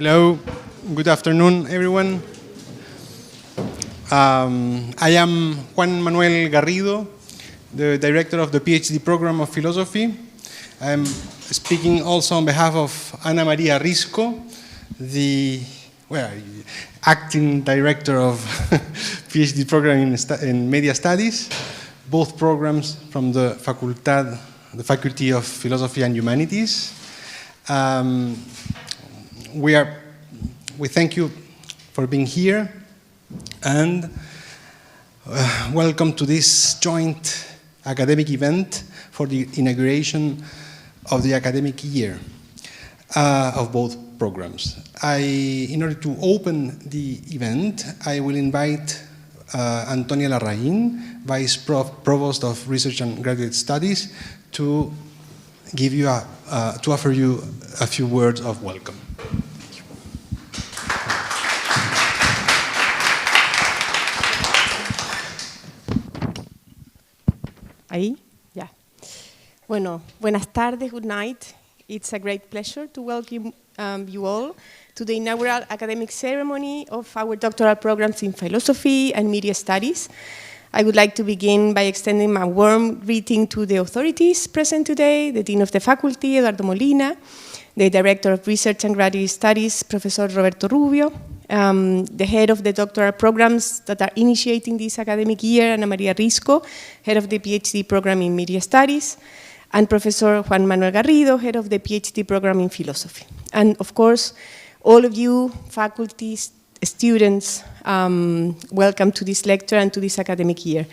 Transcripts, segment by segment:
Hello, good afternoon, everyone. I am Juan Manuel Garrido, the director of the PhD program of Philosophy. I'm speaking also on behalf of Ana María Risco, the acting director of PhD program in Media Studies, both programs from the Facultad, the Faculty of Philosophy and Humanities. We thank you for being here and welcome to this joint academic event for the inauguration of the academic year of both programs. In order to open the event, I will invite Antonia Larraín, Vice Provost of Research and Graduate Studies, to give you to offer you a few words of welcome. Ahí, ya. Bueno, buenas tardes, good night. It's a great pleasure to welcome you all to the inaugural academic ceremony of our doctoral programs in philosophy and media studies. I would like to begin by extending my warm greeting to the authorities present today, the Dean of the Faculty, Eduardo Molina, the Director of Research and Graduate Studies, Professor Roberto Rubio, the head of the doctoral programs that are initiating this academic year, Ana María Risco, head of the PhD program in Media Studies, and Professor Juan Manuel Garrido, head of the PhD program in Philosophy. And of course, all of you, faculties, students, welcome to this lecture and to this academic year.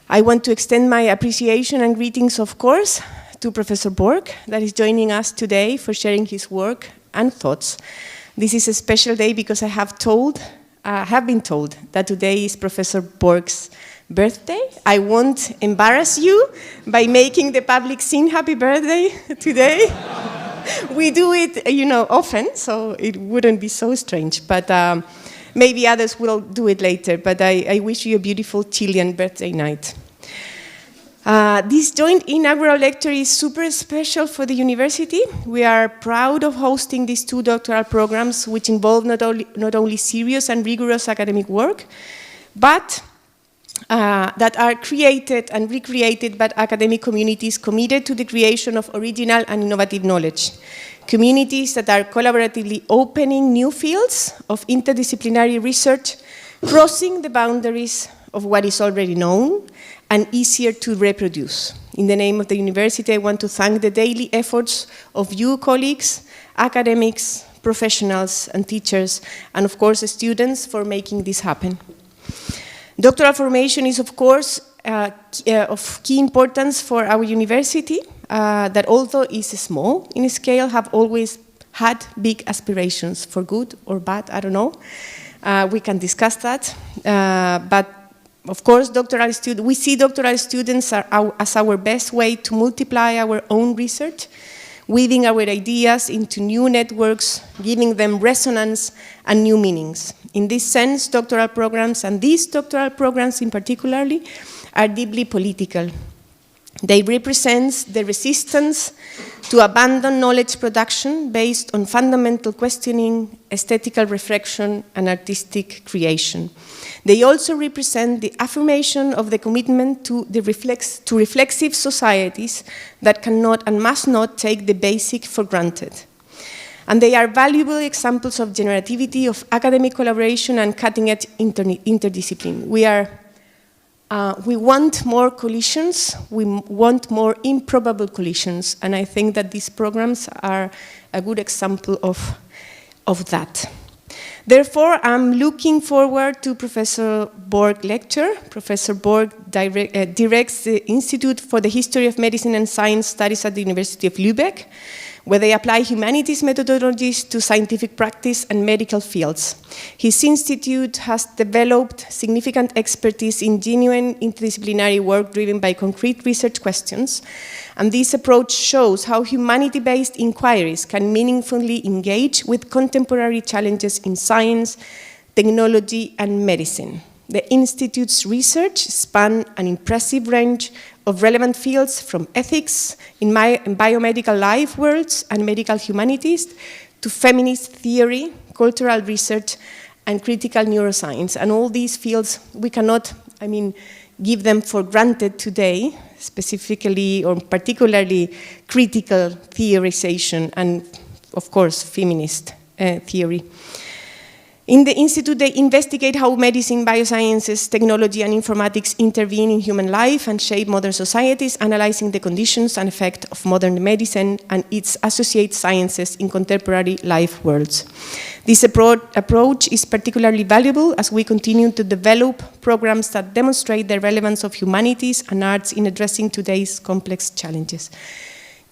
I want to extend my appreciation and greetings, of course, to Professor Borck, that is joining us today for sharing his work and thoughts. This is a special day because I have been told that today is Professor Borck's birthday. I won't embarrass you by making the public sing happy birthday today. we do it, often, so it wouldn't be so strange. But maybe others will do it later. But I wish you a beautiful Chilean birthday night. This joint inaugural lecture is super special for the university. We are proud of hosting these 2 doctoral programs, which involve not only serious and rigorous academic work, but that are created and recreated by academic communities committed to the creation of original and innovative knowledge. Communities that are collaboratively opening new fields of interdisciplinary research, crossing the boundaries of what is already known and easier to reproduce. In the name of the university, I want to thank the daily efforts of you colleagues, academics, professionals, and teachers, and of course the students for making this happen. Doctoral formation is, of course, of key importance for our university, that although is small in scale, have always had big aspirations, for good or bad, I don't know. We can discuss that, but of course, we see doctoral students as our best way to multiply our own research, weaving our ideas into new networks, giving them resonance and new meanings. In this sense, doctoral programs, and these doctoral programs in particular, are deeply political. They represent the resistance to abandon knowledge production based on fundamental questioning, aesthetical reflection, and artistic creation. They also represent the affirmation of the commitment to reflexive societies that cannot and must not take the basic for granted. And they are valuable examples of generativity, of academic collaboration, and cutting-edge interdiscipline. We want more collisions, we want more improbable collisions, and I think that these programs are a good example of that. Therefore, I'm looking forward to Professor Borck's lecture. Professor Borck directs the Institute for the History of Medicine and Science Studies at the University of Lübeck, where they apply humanities methodologies to scientific practice and medical fields. His institute has developed significant expertise in genuine interdisciplinary work driven by concrete research questions, and this approach shows how humanity-based inquiries can meaningfully engage with contemporary challenges in science, technology, and medicine. The Institute's research span an impressive range of relevant fields from ethics in biomedical life worlds and medical humanities to feminist theory, cultural research, and critical neuroscience. And all these fields, we cannot, give them for granted today, specifically or particularly critical theorization and, of course, feminist theory. In the Institute, they investigate how medicine, biosciences, technology, and informatics intervene in human life and shape modern societies, analyzing the conditions and effect of modern medicine and its associated sciences in contemporary life worlds. This approach is particularly valuable as we continue to develop programs that demonstrate the relevance of humanities and arts in addressing today's complex challenges.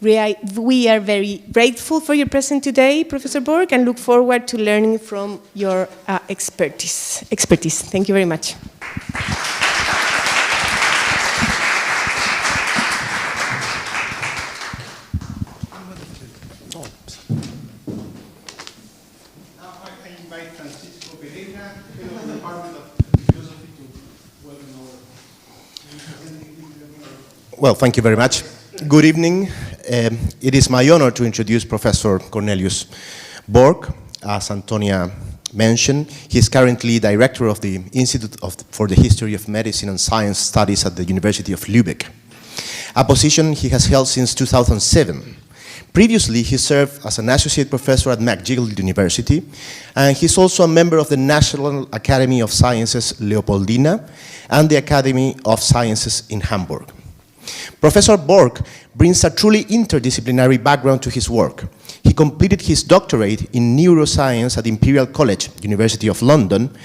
We are very grateful for your presence today, Professor Borck, and look forward to learning from your expertise. Thank you very much. Well, thank you very much. Good evening. It is my honor to introduce Professor Cornelius Borck. As Antonia mentioned, he is currently director of the Institute for the History of Medicine and Science Studies at the University of Lübeck, a position he has held since 2007. Previously, he served as an associate professor at McGill University, and he's also a member of the National Academy of Sciences Leopoldina and the Academy of Sciences in Hamburg. Professor Borck brings a truly interdisciplinary background to his work. He completed his doctorate in neuroscience at Imperial College, University of London,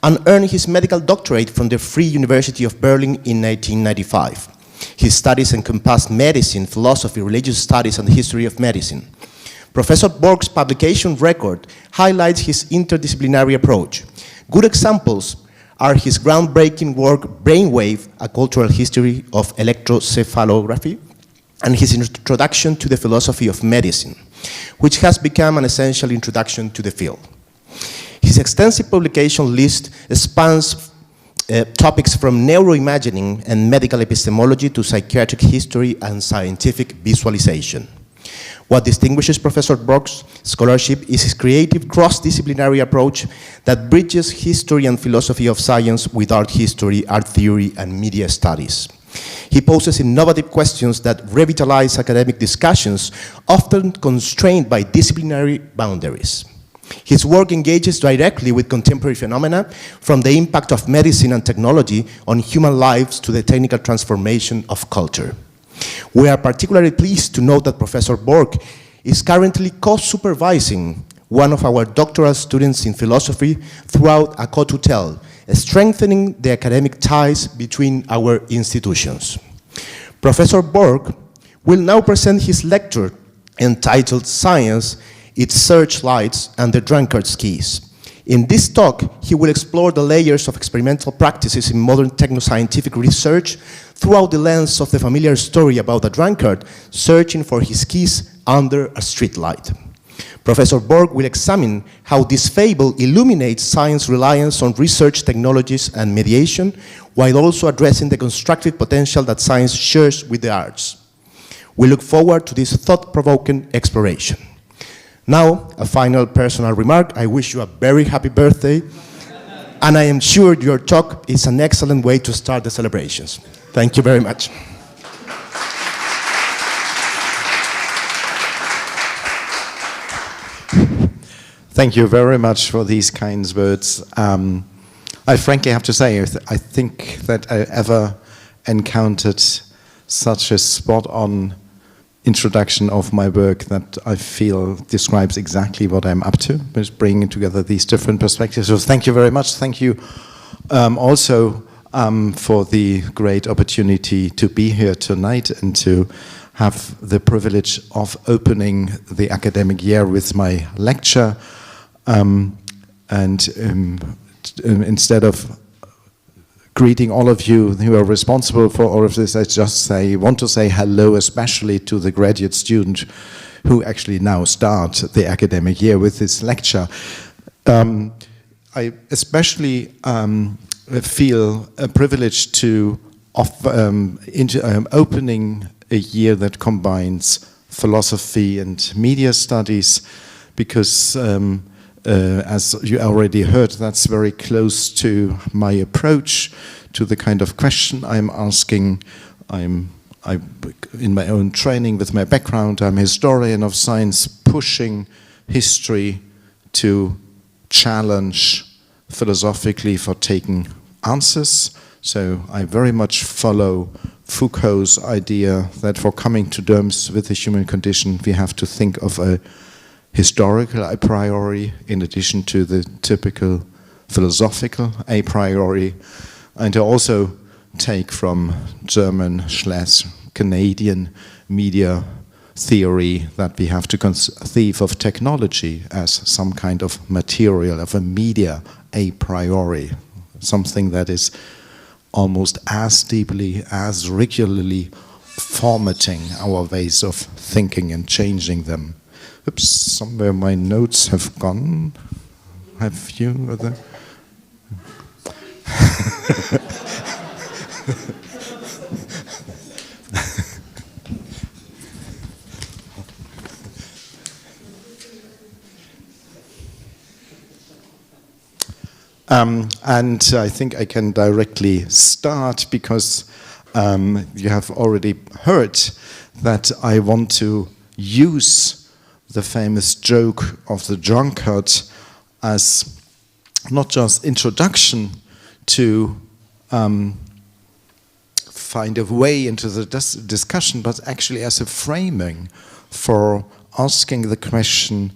and earned his medical doctorate from the Free University of Berlin in 1995. His studies encompassed medicine, philosophy, religious studies, and the history of medicine. Professor Borck's publication record highlights his interdisciplinary approach. Good examples are his groundbreaking work, Brainwave, A Cultural History of Electrocephalography, and his introduction to the philosophy of medicine. which has become an essential introduction to the field. His extensive publication list spans topics from neuroimagining and medical epistemology to psychiatric history and scientific visualization. What distinguishes Professor Borck's scholarship is his creative cross-disciplinary approach that bridges history and philosophy of science with art history, art theory, and media studies. He poses innovative questions that revitalize academic discussions, often constrained by disciplinary boundaries. His work engages directly with contemporary phenomena, from the impact of medicine and technology on human lives to the technical transformation of culture. We are particularly pleased to note that Professor Borck is currently co-supervising one of our doctoral students in philosophy throughout a co-tutel, strengthening the academic ties between our institutions. Professor Borck will now present his lecture entitled Science, Its Searchlights and the Drunkard's Keys. In this talk, he will explore the layers of experimental practices in modern technoscientific research throughout the lens of the familiar story about a drunkard searching for his keys under a streetlight. Professor Borck will examine how this fable illuminates science reliance on research technologies and mediation, while also addressing the constructive potential that science shares with the arts. We look forward to this thought-provoking exploration. Now, a final personal remark. I wish you a very happy birthday, and I am sure your talk is an excellent way to start the celebrations. Thank you very much. Thank you very much for these kind words. I frankly have to say, I think that I ever encountered such a spot-on introduction of my work that I feel describes exactly what I'm up to, is bringing together these different perspectives. So thank you very much. Thank you also for the great opportunity to be here tonight and to have the privilege of opening the academic year with my lecture. Instead of greeting all of you who are responsible for all of this, I just want to say hello, especially to the graduate student who actually now start the academic year with this lecture. I especially feel privileged to opening a year that combines philosophy and media studies, because as you already heard, that's very close to my approach to the kind of question I'm asking. In my own training, with my background, I'm a historian of science, pushing history to challenge philosophically for taking answers. So I very much follow Foucault's idea that for coming to terms with the human condition, we have to think of a historical a priori in addition to the typical philosophical a priori. And I also take from German/Canadian media theory that we have to conceive of technology as some kind of material, of a media a priori, something that is almost as deeply, as regularly formatting our ways of thinking and changing them. Oops, somewhere my notes have gone. Have you? And I think I can directly start, because you have already heard that I want to use the famous joke of the drunkard as not just introduction to find a way into the discussion, but actually as a framing for asking the question,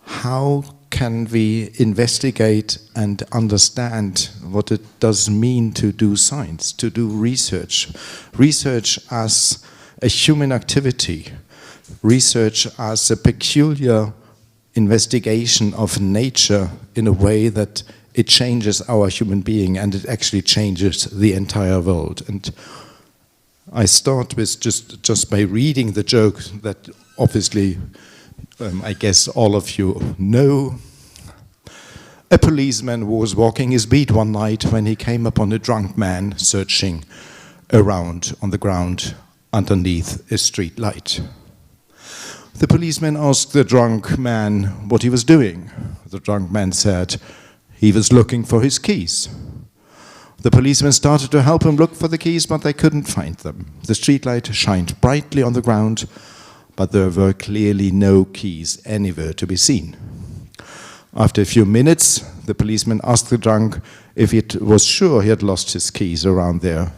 how can we investigate and understand what it does mean to do science, to do research? Research as a human activity, research as a peculiar investigation of nature in a way that it changes our human being, and it actually changes the entire world. And I start with just by reading the joke that obviously I guess all of you know. A policeman was walking his beat one night when he came upon a drunk man searching around on the ground underneath a street light. The policeman asked the drunk man what he was doing. The drunk man said he was looking for his keys. The policeman started to help him look for the keys, but they couldn't find them. The streetlight shined brightly on the ground, but there were clearly no keys anywhere to be seen. After a few minutes, the policeman asked the drunk if he was sure he had lost his keys around there.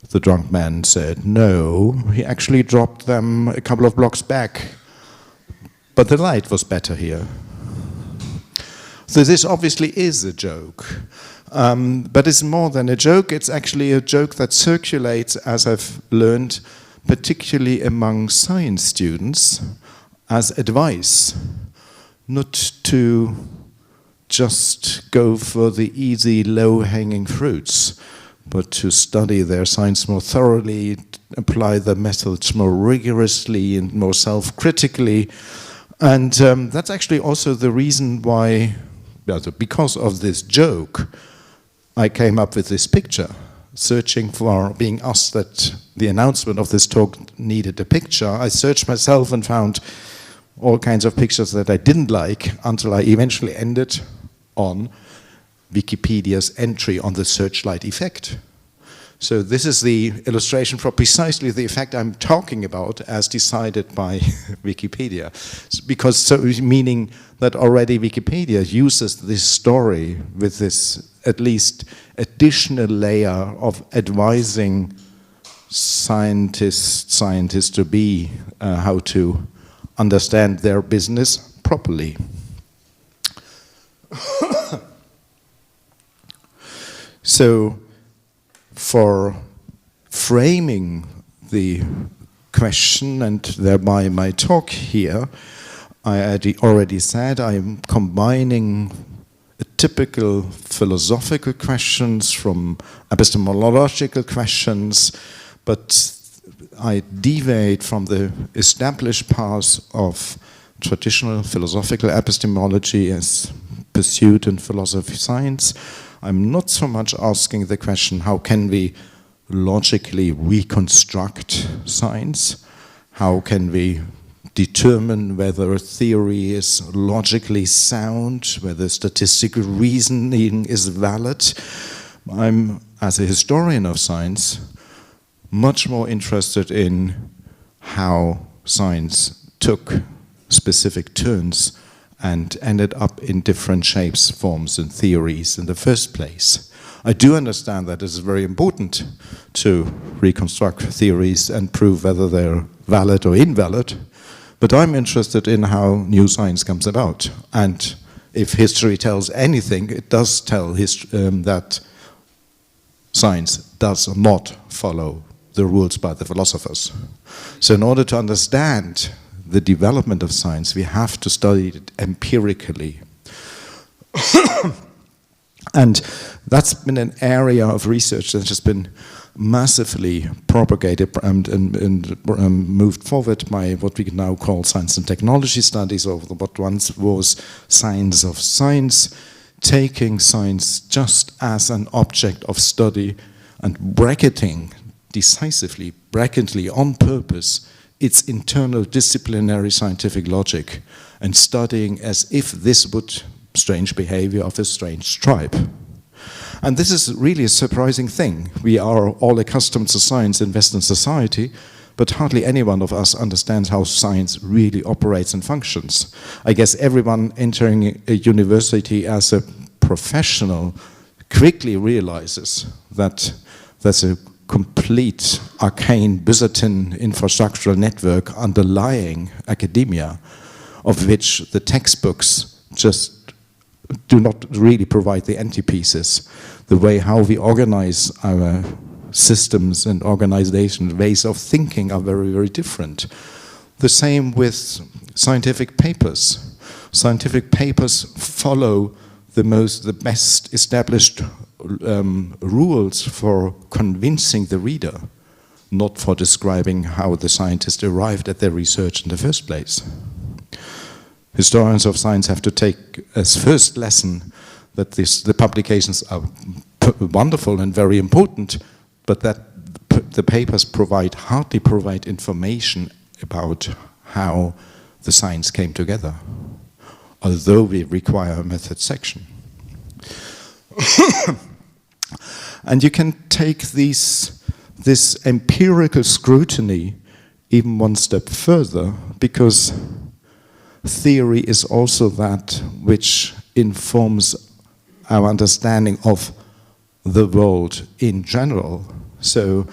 The drunk man said no, he actually dropped them a couple of blocks back, but the light was better here. So this obviously is a joke, but it's more than a joke. It's actually a joke that circulates, as I've learned, particularly among science students, as advice, not to just go for the easy, low-hanging fruits, but to study their science more thoroughly, apply the methods more rigorously and more self-critically. And that's actually also the reason why, because of this joke, I came up with this picture, searching for, being asked that the announcement of this talk needed a picture. I searched myself and found all kinds of pictures that I didn't like until I eventually ended on Wikipedia's entry on the searchlight effect. So this is the illustration for precisely the effect I'm talking about as decided by Wikipedia. Because so meaning that already Wikipedia uses this story with this at least additional layer of advising scientists to be how to understand their business properly. So, for framing the question and thereby my talk here, I already said I'm combining typical philosophical questions from epistemological questions, but I deviate from the established paths of traditional philosophical epistemology as pursued in philosophy science. I'm not so much asking the question, how can we logically reconstruct science? How can we determine whether a theory is logically sound, whether statistical reasoning is valid? I'm, as a historian of science, much more interested in how science took specific turns and ended up in different shapes, forms, and theories in the first place. I do understand that it is very important to reconstruct theories and prove whether they're valid or invalid, but I'm interested in how new science comes about. And if history tells anything, it does tell that science does not follow the rules by the philosophers. So in order to understand the development of science, we have to study it empirically. And that's been an area of research that has been massively propagated and moved forward by what we now call science and technology studies, or what once was science of science, taking science just as an object of study and bracketing decisively, bracketly on purpose, its internal disciplinary scientific logic, and studying as if this would strange behavior of a strange tribe. And this is really a surprising thing. We are all accustomed to science in Western society, but hardly any one of us understands how science really operates and functions. I guess everyone entering a university as a professional quickly realizes that there's a complete arcane Byzantine infrastructural network underlying academia, of which the textbooks just do not really provide the antipieces. The way how we organize our systems and organization, ways of thinking are very, very different. The same with scientific papers. Scientific papers follow the best established rules for convincing the reader, not for describing how the scientist arrived at their research in the first place. historians of science have to take as first lesson that the publications are wonderful and very important, but that the papers hardly provide information about how the science came together, although we require a method section. And you can take this empirical scrutiny even one step further, because theory is also that which informs our understanding of the world in general. So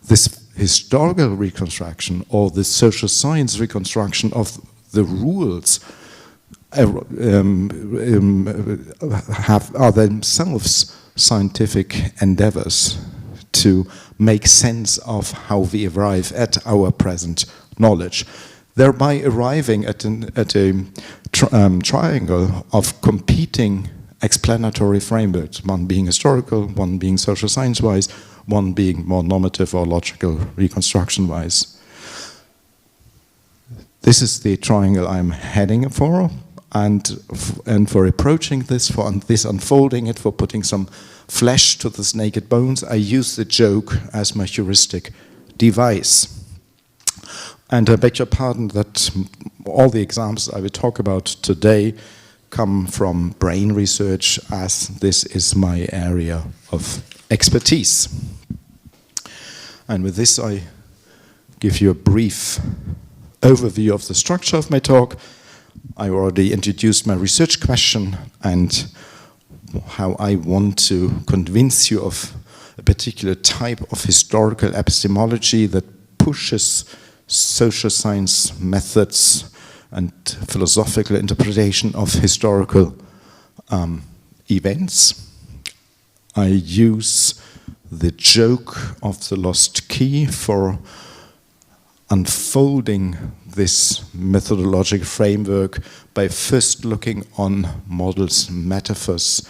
this historical reconstruction or the social science reconstruction of the rules are themselves scientific endeavors to make sense of how we arrive at our present knowledge, thereby arriving at a triangle of competing explanatory frameworks, one being historical, one being social science-wise, one being more normative or logical reconstruction-wise. This is the triangle I'm heading for, and for approaching this, for this unfolding it, for putting some flesh to this naked bones, I use the joke as my heuristic device. And I beg your pardon that all the examples I will talk about today come from brain research, as this is my area of expertise. And with this, I give you a brief overview of the structure of my talk. I already introduced my research question and how I want to convince you of a particular type of historical epistemology that pushes social science methods and philosophical interpretation of historical events. I use the joke of the lost key for unfolding this methodological framework by first looking on models, metaphors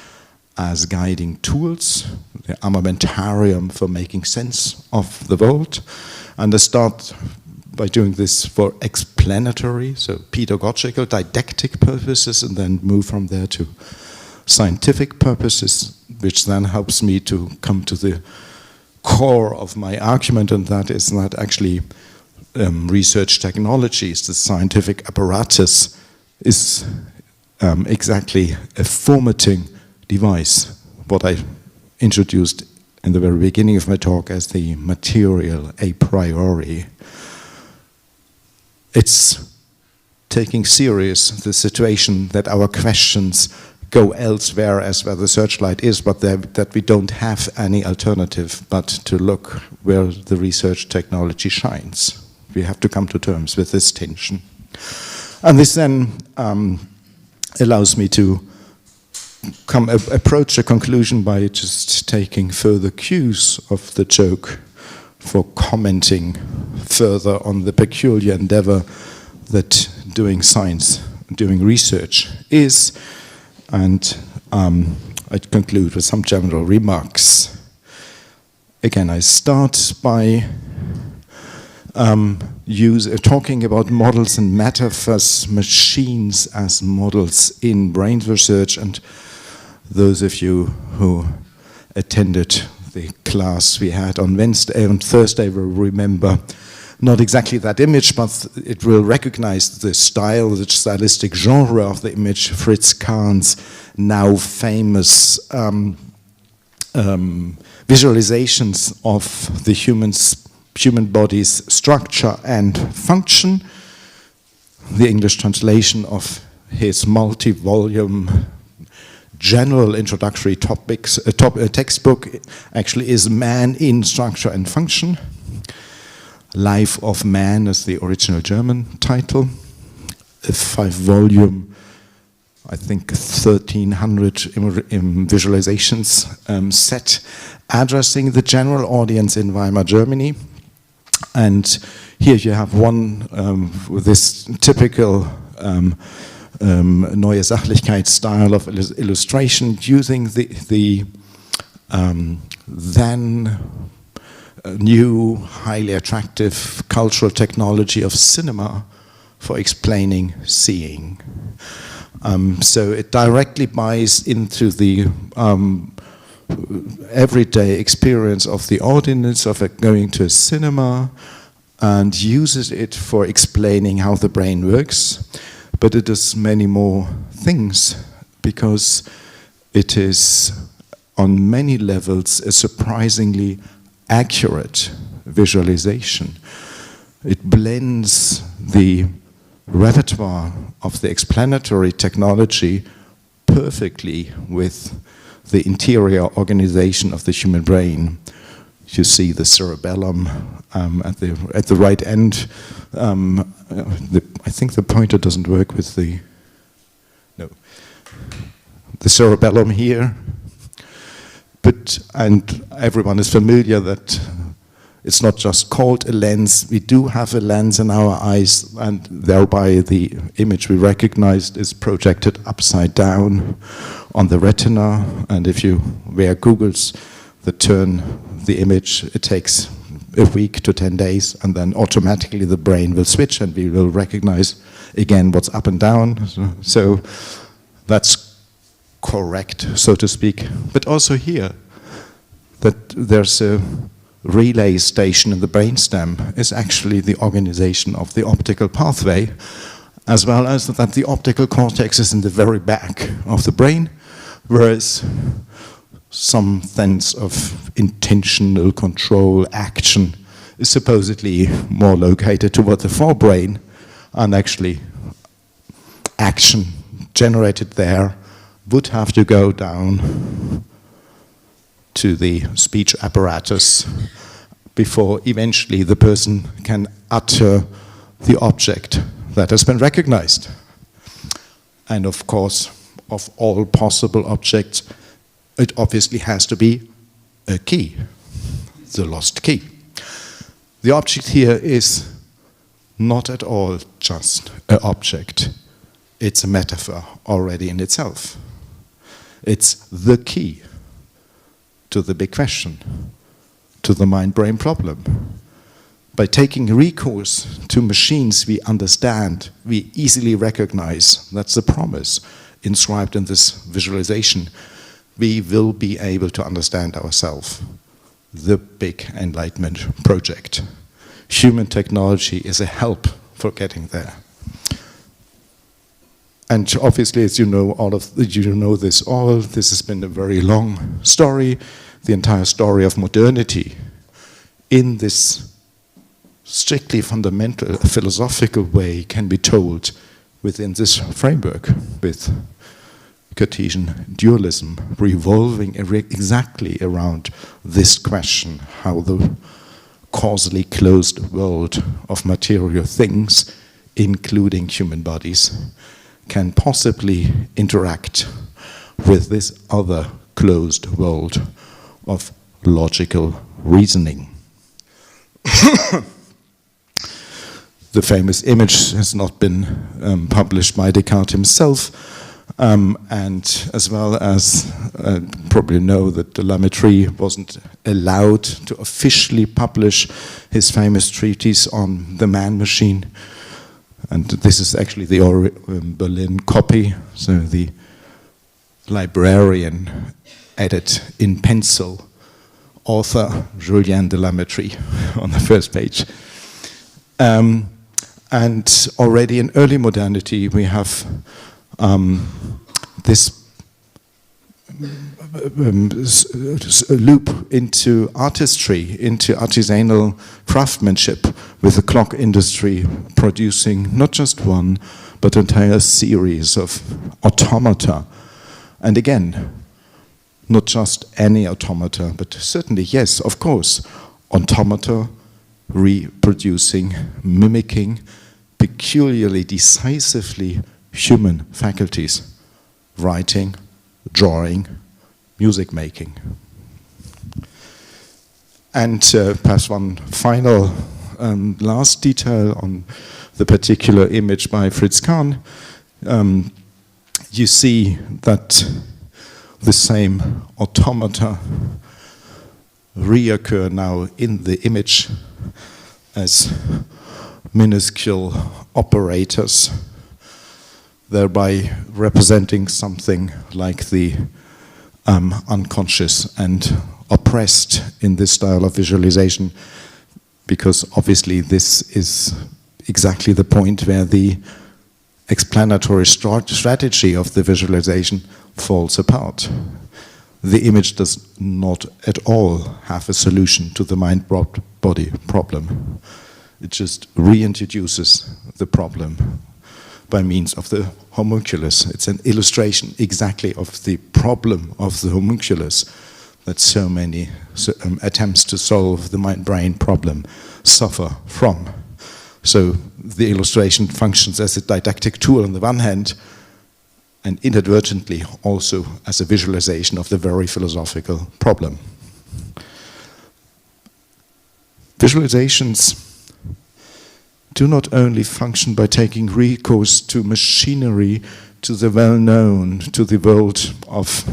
as guiding tools, the armamentarium for making sense of the world. And I start by doing this for explanatory, so pedagogical, didactic purposes, and then move from there to scientific purposes, which then helps me to come to the core of my argument, and that is that actually research technologies, the scientific apparatus, is exactly a formatting device, what I introduced in the very beginning of my talk as the material a priori. It's taking serious the situation that our questions go elsewhere as where the searchlight is, but that we don't have any alternative but to look where the research technology shines. We have to come to terms with this tension. And this then allows me to approach a conclusion by just taking further cues of the joke for commenting further on the peculiar endeavor that doing science, doing research is. And I conclude with some general remarks. Again, I start by talking about models and metaphors, machines as models in brain research. And those of you who attended the class we had on Wednesday and Thursday will remember not exactly that image, but it will recognize the style, the stylistic genre of the image, Fritz Kahn's now famous visualizations of the human body's structure and function. The English translation of his multi-volume general introductory textbook actually is Man in Structure and Function. Life of Man is the original German title. A 5-volume, I think 1,300 visualizations set addressing the general audience in Weimar, Germany. And here you have one with this typical Neue Sachlichkeit style of illustration, using the then new, highly attractive cultural technology of cinema for explaining seeing. So it directly buys into the everyday experience of the audience of going to a cinema and uses it for explaining how the brain works. But it does many more things because it is on many levels a surprisingly accurate visualization. It blends the repertoire of the explanatory technology perfectly with the interior organization of the human brain. You see the cerebellum at the right end. I think the pointer doesn't work with the cerebellum here. And everyone is familiar that it's not just called a lens. We do have a lens in our eyes, and thereby the image we recognized is projected upside down on the retina. And if you wear goggles that turn the image, it takes a week to 10 days, and then automatically the brain will switch and we will recognize again what's up and down. So that's correct, so to speak. But also here, that there's a relay station in the brainstem is actually the organization of the optical pathway, as well as that the optical cortex is in the very back of the brain, whereas some sense of intentional control, action, is supposedly more located toward the forebrain, and actually action generated there would have to go down to the speech apparatus before eventually the person can utter the object that has been recognized. And of course, of all possible objects, it obviously has to be a key, the lost key. The object here is not at all just an object. It's a metaphor already in itself. It's the key to the big question, to the mind-brain problem. By taking recourse to machines we understand, we easily recognize, that's the promise inscribed in this visualization, we will be able to understand ourselves. The big enlightenment project. Human technology is a help for getting there. And obviously, as you know, this has been a very long story, the entire story of modernity. In this strictly fundamental philosophical way can be told within this framework with Cartesian dualism revolving exactly around this question, how the causally closed world of material things, including human bodies, can possibly interact with this other closed world of logical reasoning. The famous image has not been published by Descartes himself, and as well as probably know that de la Mettrie wasn't allowed to officially publish his famous treatise on the man-machine. And this is actually the Berlin copy, so the librarian added in pencil, author Julien de la Mettrie on the first page. And already in early modernity we have this loop into artistry, into artisanal craftsmanship, with the clock industry producing not just one, but an entire series of automata. And again, not just any automata, but certainly, yes, of course, automata reproducing, mimicking, peculiarly, decisively human faculties, writing, drawing, music making. And perhaps one final last detail on the particular image by Fritz Kahn. You see that the same automata reoccur now in the image as minuscule operators thereby representing something like the unconscious and oppressed in this style of visualization, because obviously this is exactly the point where the explanatory strategy of the visualization falls apart. The image does not at all have a solution to the mind-body problem. It just reintroduces the problem by means of the homunculus. It's an illustration exactly of the problem of the homunculus that so many attempts to solve the mind-brain problem suffer from. So the illustration functions as a didactic tool on the one hand, and inadvertently also as a visualization of the very philosophical problem. Visualizations do not only function by taking recourse to machinery, to the well-known, to the world of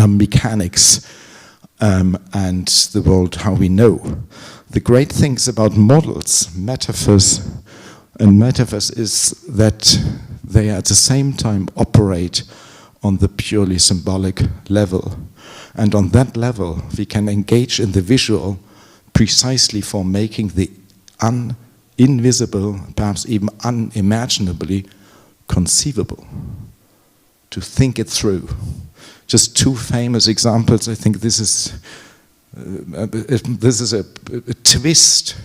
mechanics and the world how we know. The great things about models, metaphors is that they at the same time operate on the purely symbolic level. And on that level, we can engage in the visual precisely for making the invisible, perhaps even unimaginably conceivable, to think it through. Just two famous examples. I think this is a twist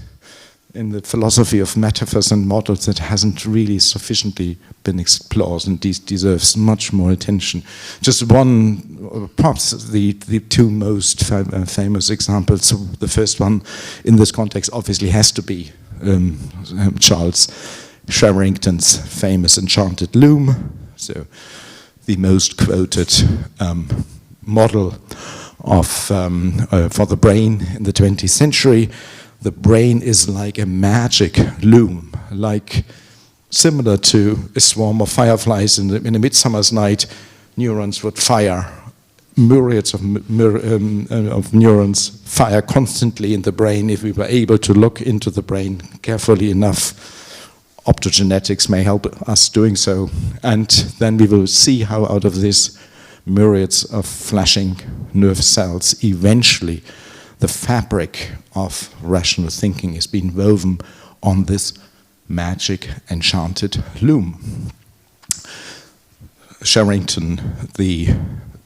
in the philosophy of metaphors and models that hasn't really sufficiently been explored and deserves much more attention. Just one, perhaps the two most famous examples. So the first one in this context obviously has to be Charles Sherrington's famous Enchanted Loom. So the most quoted model of for the brain in the 20th century. The brain is like a magic loom, like similar to a swarm of fireflies in a midsummer's night. Neurons would fire, myriads of neurons fire constantly in the brain. If we were able to look into the brain carefully enough, optogenetics may help us doing so, and then we will see how out of this myriads of flashing nerve cells eventually the fabric of rational thinking is being woven on this magic enchanted loom. Sherrington, the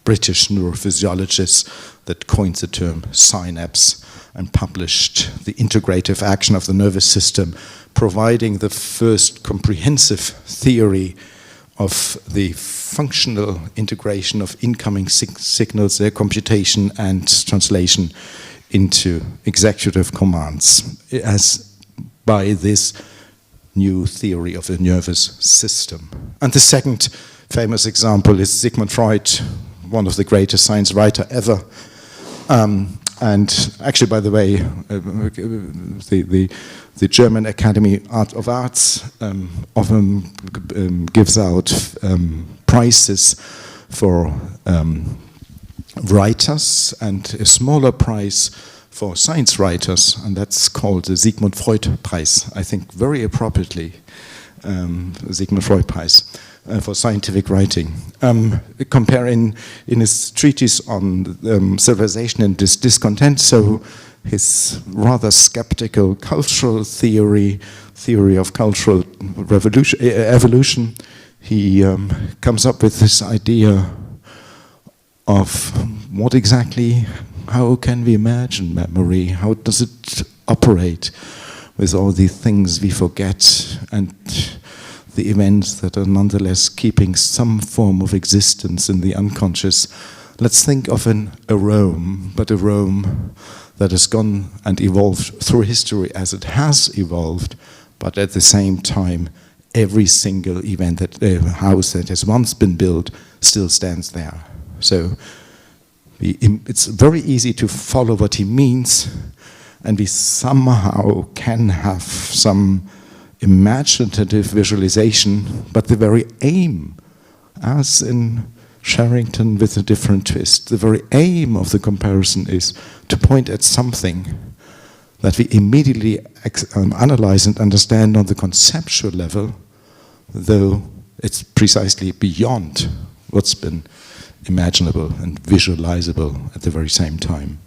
British neurophysiologist that coined the term synapse and published The Integrative Action of the Nervous System, providing the first comprehensive theory of the functional integration of incoming signals, their computation and translation into executive commands as by this new theory of the nervous system. And the second famous example is Sigmund Freud, one of the greatest science writers ever. And actually, by the way, the German Academy of Arts often gives out prizes for writers and a smaller prize for science writers, and that's called the Sigmund Freud Prize, I think very appropriately, Sigmund Freud Prize for scientific writing. Comparing in his treatise on civilization and discontent, so his rather skeptical cultural theory of cultural evolution, he comes up with this idea of what exactly, how can we imagine memory? How does it operate with all the things we forget and the events that are nonetheless keeping some form of existence in the unconscious? Let's think of a Rome, but a Rome that has gone and evolved through history as it has evolved, but at the same time, every single event, that house that has once been built still stands there. So it's very easy to follow what he means, and we somehow can have some imaginative visualization, but the very aim, as in Sherrington with a different twist, the very aim of the comparison is to point at something that we immediately analyze and understand on the conceptual level, though it's precisely beyond what's been imaginable and visualizable at the very same time.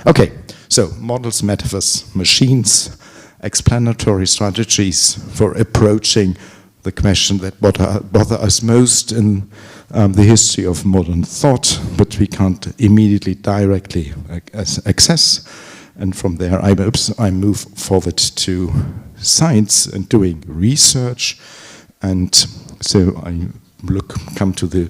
Okay, so models, metaphors, machines, explanatory strategies for approaching the question that bother us most in the history of modern thought, but we can't immediately directly access. And from there I move forward to science and doing research. And so I come to the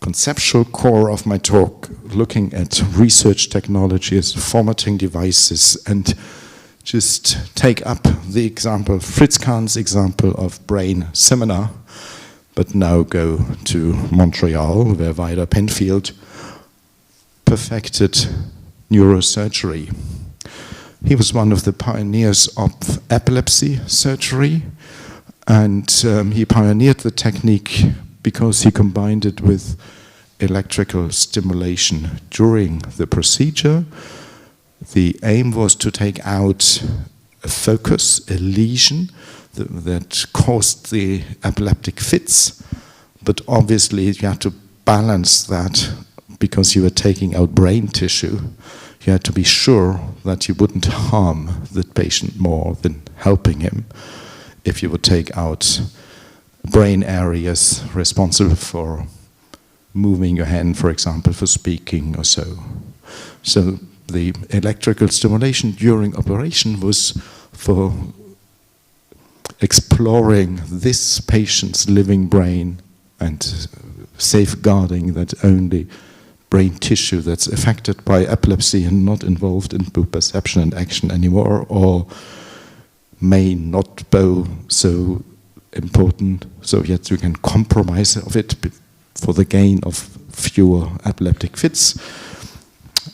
conceptual core of my talk, looking at research technologies, formatting devices, and just take up the example, Fritz Kahn's example of brain seminar, but now go to Montreal, where Weider Penfield perfected neurosurgery. He was one of the pioneers of epilepsy surgery, and he pioneered the technique because he combined it with electrical stimulation during the procedure. The aim was to take out a focus, a lesion that caused the epileptic fits, but obviously you had to balance that because you were taking out brain tissue. You had to be sure that you wouldn't harm the patient more than helping him if you would take out brain areas responsible for moving your hand, for example, for speaking or so. So the electrical stimulation during operation was for exploring this patient's living brain and safeguarding that only brain tissue that's affected by epilepsy and not involved in perception and action anymore, or may not be so important, so yet you can compromise of it for the gain of fewer epileptic fits.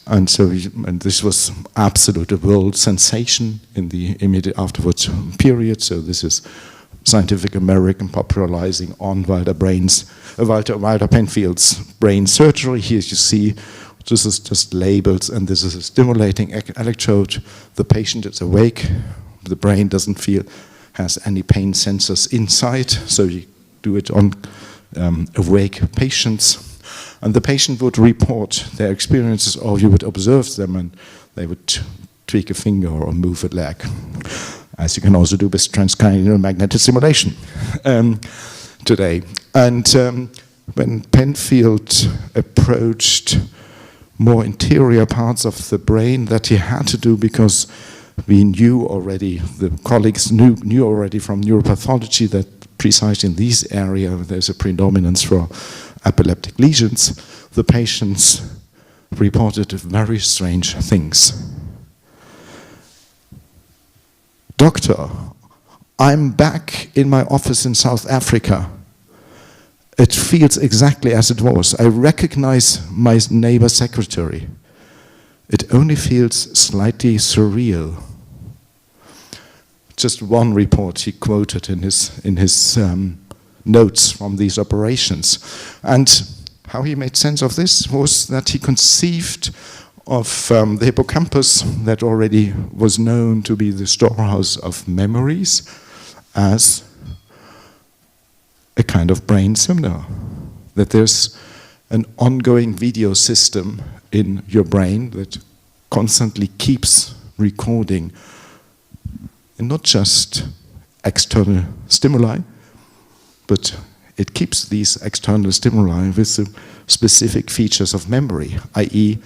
And so, and this was absolute a world sensation in the immediate afterwards period. So this is Scientific American popularizing on Weider Penfield's brain surgery. Here you see, this is just labels, and this is a stimulating electrode. The patient is awake. The brain doesn't has any pain sensors inside, so you do it on awake patients. And the patient would report their experiences, or you would observe them, and they would tweak a finger or move a leg, as you can also do with transcranial magnetic stimulation today. And when Penfield approached more interior parts of the brain, that he had to do because we knew already, the colleagues knew already from neuropathology that precisely in this area there's a predominance for epileptic lesions, the patients reported very strange things. Doctor, I'm back in my office in South Africa. It feels exactly as it was. I recognize my neighbor secretary. It only feels slightly surreal. Just one report he quoted in his notes from these operations. And how he made sense of this was that he conceived of the hippocampus, that already was known to be the storehouse of memories, as a kind of brain seminar. That there's an ongoing video system in your brain that constantly keeps recording, and not just external stimuli, but it keeps these external stimuli with the specific features of memory, i.e.,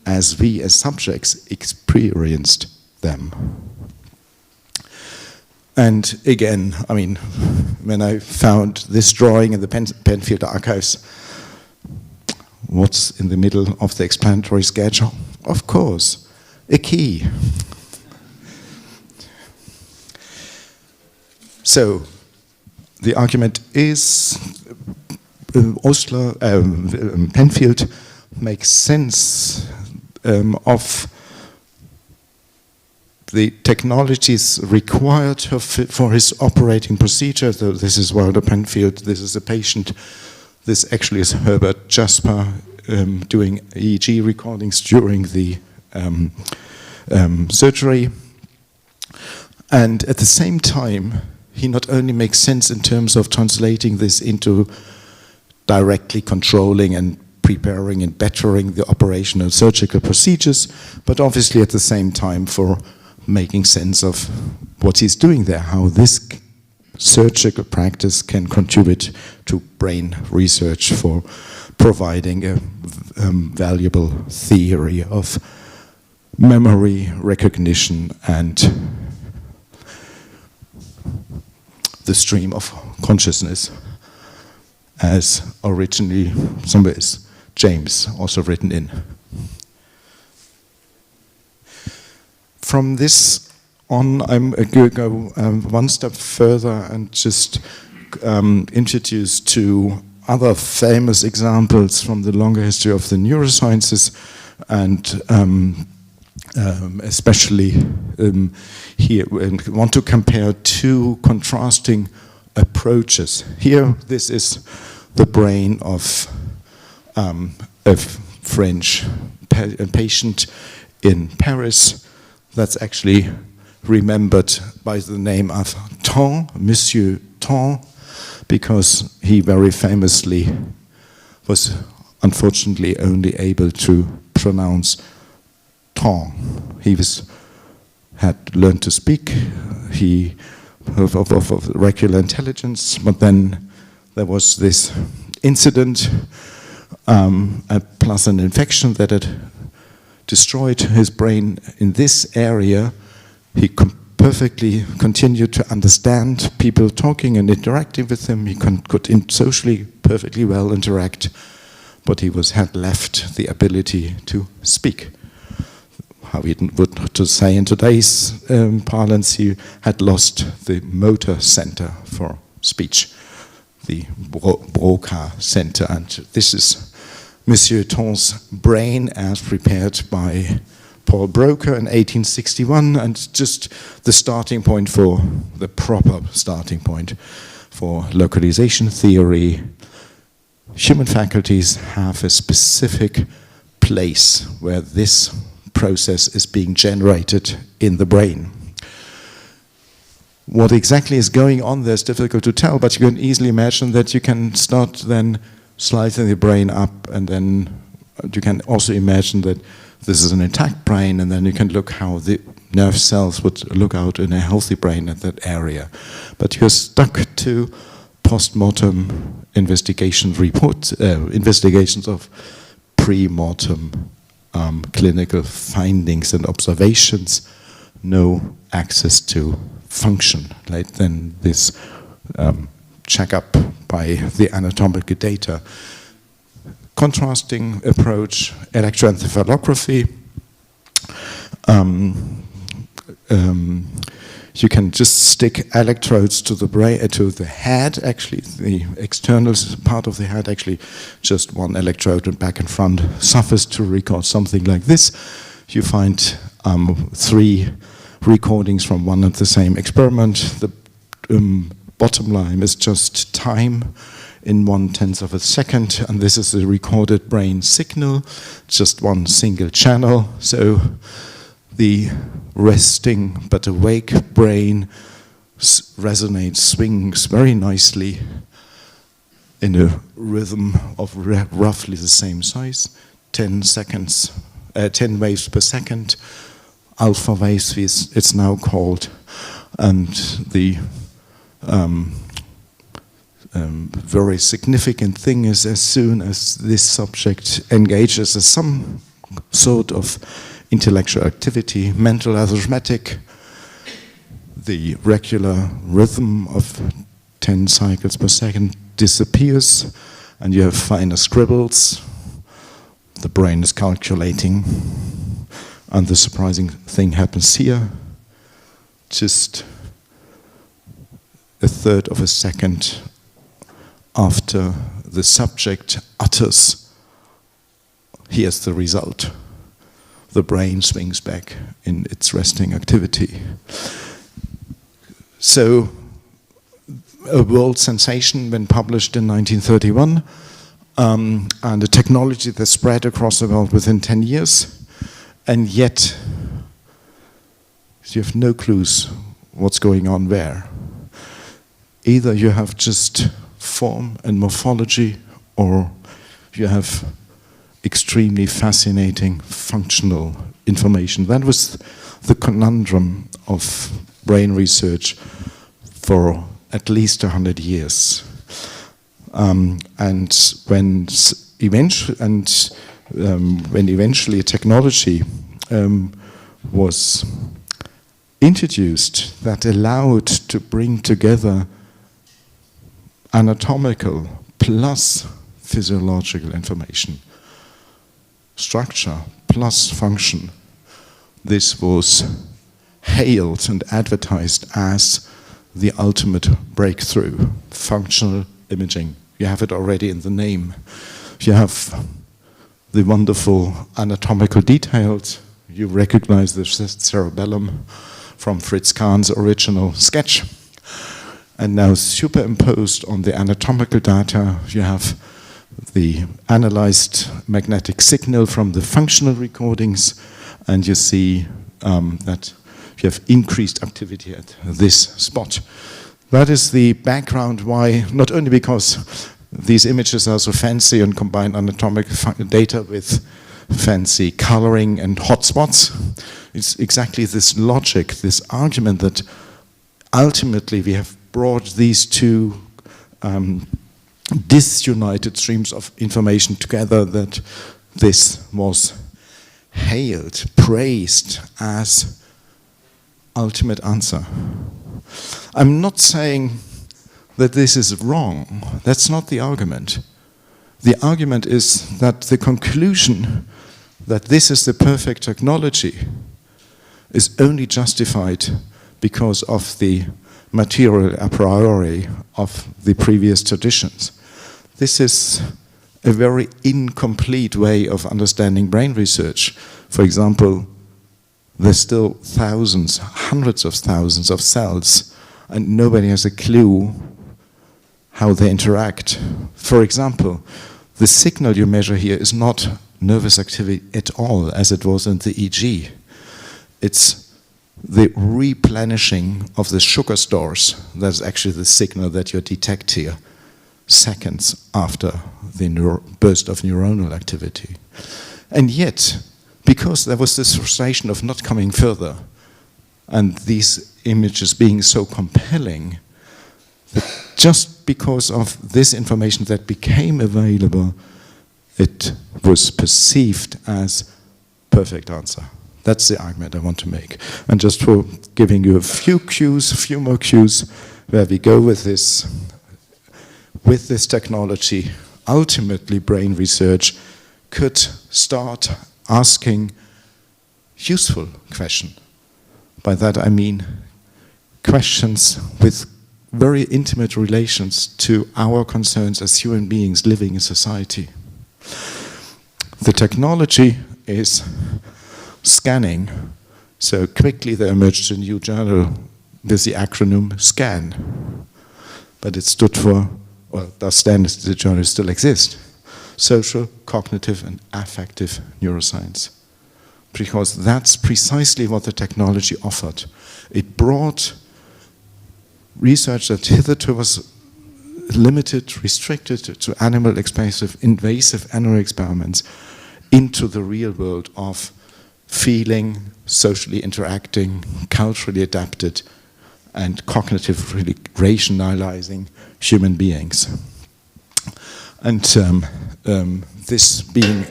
as we as subjects experienced them. And again, I mean, when I found this drawing in the Penfield archives, what's in the middle of the explanatory sketch? Of course, a key. So, the argument is Penfield makes sense of the technologies required for his operating procedure. So this is Weider Penfield, this is a patient. This actually is Herbert Jasper doing EEG recordings during the surgery. And at the same time, he not only makes sense in terms of translating this into directly controlling and preparing and bettering the operational surgical procedures, but obviously at the same time for making sense of what he's doing there, how this surgical practice can contribute to brain research for providing a valuable theory of memory, recognition, and the stream of consciousness, as originally somewhere is James also written in. From this on, I'm going to go one step further and just introduce two other famous examples from the longer history of the neurosciences, and especially here, I want to compare two contrasting approaches. Here, this is the brain of a French patient in Paris that's actually remembered by the name of Ton, Monsieur Ton, because he very famously was unfortunately only able to pronounce Ton. He had learned to speak, he of regular intelligence, but then there was this incident, plus an infection that had destroyed his brain in this area. He perfectly continued to understand people talking and interacting with him. He could socially perfectly well interact, but he had left the ability to speak. How we would to say in today's parlance, he had lost the motor center for speech, the Broca center, and this is Monsieur Ton's brain as prepared by Paul Broca in 1861, and just the starting point for the proper starting point for localization theory. Human faculties have a specific place where this process is being generated in the brain. What exactly is going on there is difficult to tell, but you can easily imagine that you can start then slicing the brain up, and then you can also imagine that this is an intact brain, and then you can look how the nerve cells would look out in a healthy brain at that area. But you're stuck to post-mortem investigations of pre-mortem clinical findings and observations, no access to function. Like then this checkup by the anatomical data. Contrasting approach, electroencephalography. You can just stick electrodes to the brain, to the head. Actually, the external part of the head, actually, just one electrode and back and front suffers to record something like this. You find 3 recordings from one and the same experiment. The bottom line is just time in 1/10 of a second, and this is a recorded brain signal, just one single channel. So the resting but awake brain resonates, swings very nicely in a rhythm of roughly the same size, 10 waves per second, alpha waves it's now called, and the very significant thing is as soon as this subject engages in some sort of intellectual activity, mental arithmetic, the regular rhythm of 10 cycles per second disappears, and you have finer scribbles. The brain is calculating, and the surprising thing happens here. Just 1/3 of a second after the subject utters, here's the result. The brain swings back in its resting activity. So, a world sensation when published in 1931, and a technology that spread across the world within 10 years, and yet you have no clues what's going on there. either you have just form and morphology, or you have extremely fascinating functional information. That was the conundrum of brain research for at least 100 years. And when eventually technology was introduced that allowed to bring together anatomical plus physiological information, structure plus function, this was hailed and advertised as the ultimate breakthrough. Functional imaging. You have it already in the name. You have the wonderful anatomical details. You recognize the cerebellum from Fritz Kahn's original sketch. And now superimposed on the anatomical data, you have the analyzed magnetic signal from the functional recordings, and you see that you have increased activity at this spot. That is the background why, not only because these images are so fancy and combine anatomic data with fancy coloring and hotspots, it's exactly this logic, this argument that ultimately we have brought these two disunited streams of information together, that this was hailed, praised as ultimate answer. I'm not saying that this is wrong. That's not the argument. The argument is that the conclusion that this is the perfect technology is only justified because of the material a priori of the previous traditions. This is a very incomplete way of understanding brain research. For example, there's still thousands, hundreds of thousands of cells, and nobody has a clue how they interact. For example, the signal you measure here is not nervous activity at all, as it was in the EEG. It's the replenishing of the sugar stores. That's actually the signal that you detect here, seconds after the burst of neuronal activity. And yet, because there was this frustration of not coming further, and these images being so compelling, that just because of this information that became available, it was perceived as perfect answer. That's the argument I want to make. And just for giving you a few more cues, where we go with this technology, ultimately brain research could start asking useful questions. By that I mean questions with very intimate relations to our concerns as human beings living in society. The technology is scanning. So quickly there emerged a new journal with the acronym SCAN. But it stood for, or does stand, the journal still exists, Social, Cognitive and Affective Neuroscience. Because that's precisely what the technology offered. It brought research that hitherto was limited, restricted to animal invasive animal experiments into the real world of feeling, socially interacting, culturally adapted, and cognitively rationalizing human beings. And this being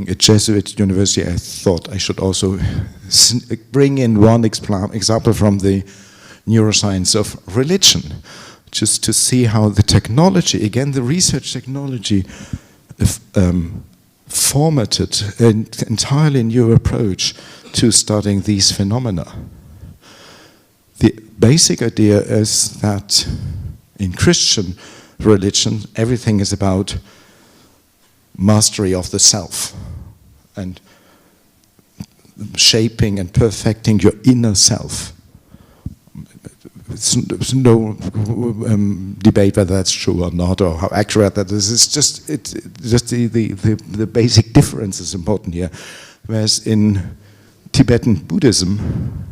a Jesuit university, I thought I should also bring in one example from the neuroscience of religion, just to see how the technology, again the research technology, formatted an entirely new approach to studying these phenomena. The basic idea is that in Christian religion, everything is about mastery of the self and shaping and perfecting your inner self. There's no debate whether that's true or not, or how accurate that is. It's just the basic difference is important here. Whereas in Tibetan Buddhism,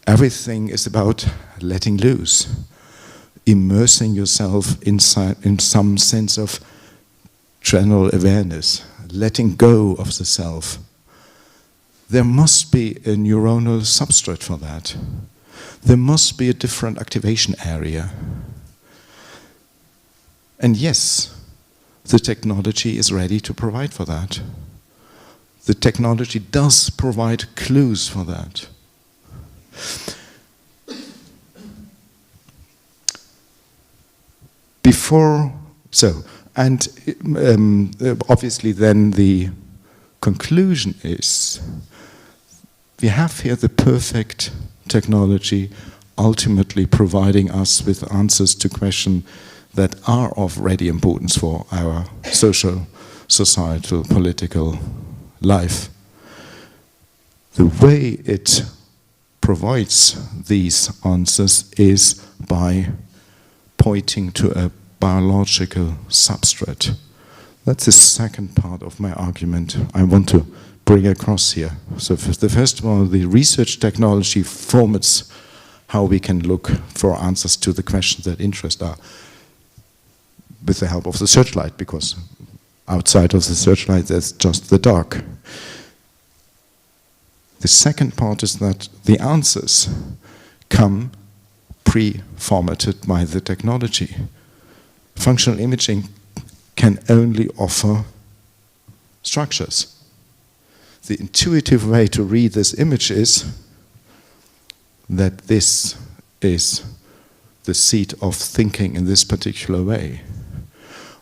everything is about letting loose. immersing yourself in some sense of general awareness, letting go of the self. There must be a neuronal substrate for that. There must be a different activation area. And yes, the technology is ready to provide for that. The technology does provide clues for that. Obviously then the conclusion is, we have here the perfect technology ultimately providing us with answers to questions that are of ready importance for our social, societal, political life. The way it provides these answers is by pointing to a biological substrate. That's the second part of my argument I want to bring across here. So the first one, the research technology formats how we can look for answers to the questions that interest us with the help of the searchlight, because outside of the searchlight there's just the dark. The second part is that the answers come pre-formatted by the technology. Functional imaging can only offer structures. The intuitive way to read this image is that this is the seat of thinking in this particular way.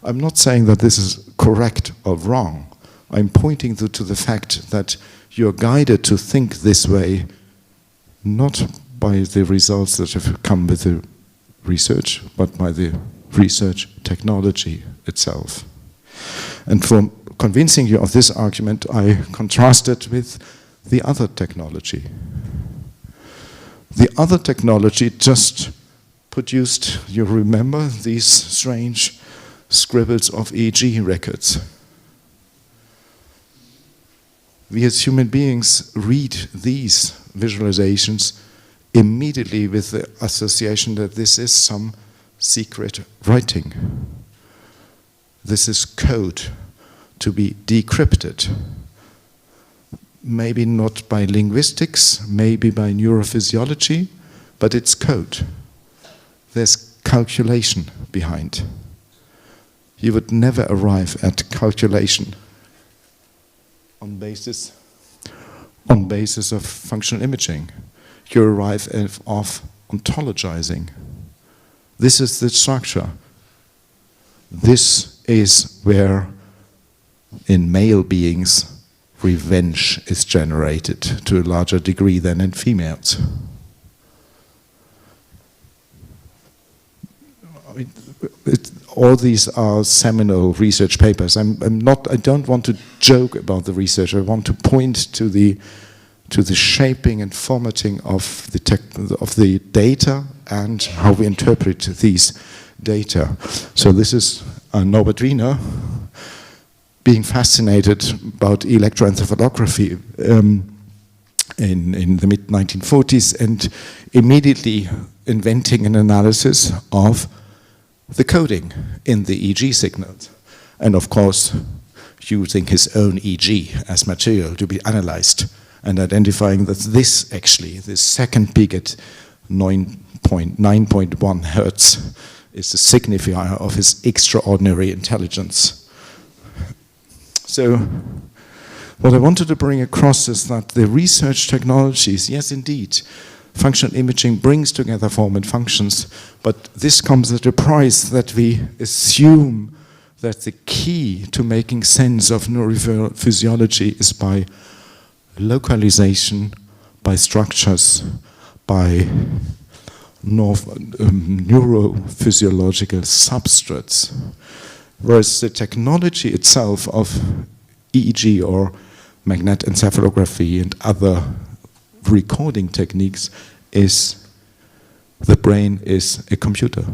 I'm not saying that this is correct or wrong. I'm pointing to the fact that you're guided to think this way not by the results that have come with the research, but by the research technology itself. And for convincing you of this argument, I contrast it with the other technology. The other technology just produced, you remember, these strange scribbles of EEG records. We as human beings read these visualizations immediately with the association that this is some secret writing. This is code to be decrypted. Maybe not by linguistics, maybe by neurophysiology, but it's code. There's calculation behind. You would never arrive at calculation on basis of functional imaging. You arrive at ontologizing. This is the structure. This is where, in male beings, revenge is generated to a larger degree than in females. All these are seminal research papers. I don't want to joke about the research. I want to point to the shaping and formatting of the data and how we interpret these data. So this is Norbert Wiener being fascinated about electroencephalography in the mid-1940s and immediately inventing an analysis of the coding in the EEG signals. And of course, using his own EEG as material to be analyzed and identifying that this second peak at 9.1 hertz is the signifier of his extraordinary intelligence. So what I wanted to bring across is that the research technologies, yes indeed, functional imaging brings together form and functions, but this comes at a price that we assume that the key to making sense of neurophysiology is by localization, by structures, by neurophysiological substrates. Whereas the technology itself of EEG or magnetoencephalography and other recording techniques is the brain is a computer.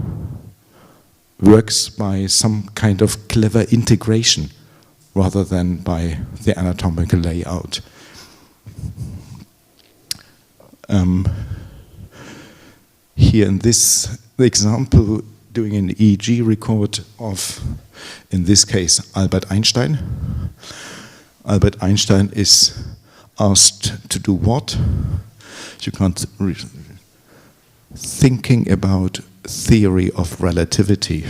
Works by some kind of clever integration rather than by the anatomical layout. Here in this the example doing an EEG record of, in this case, Albert Einstein. Albert Einstein is asked to do what? You can't thinking about theory of relativity.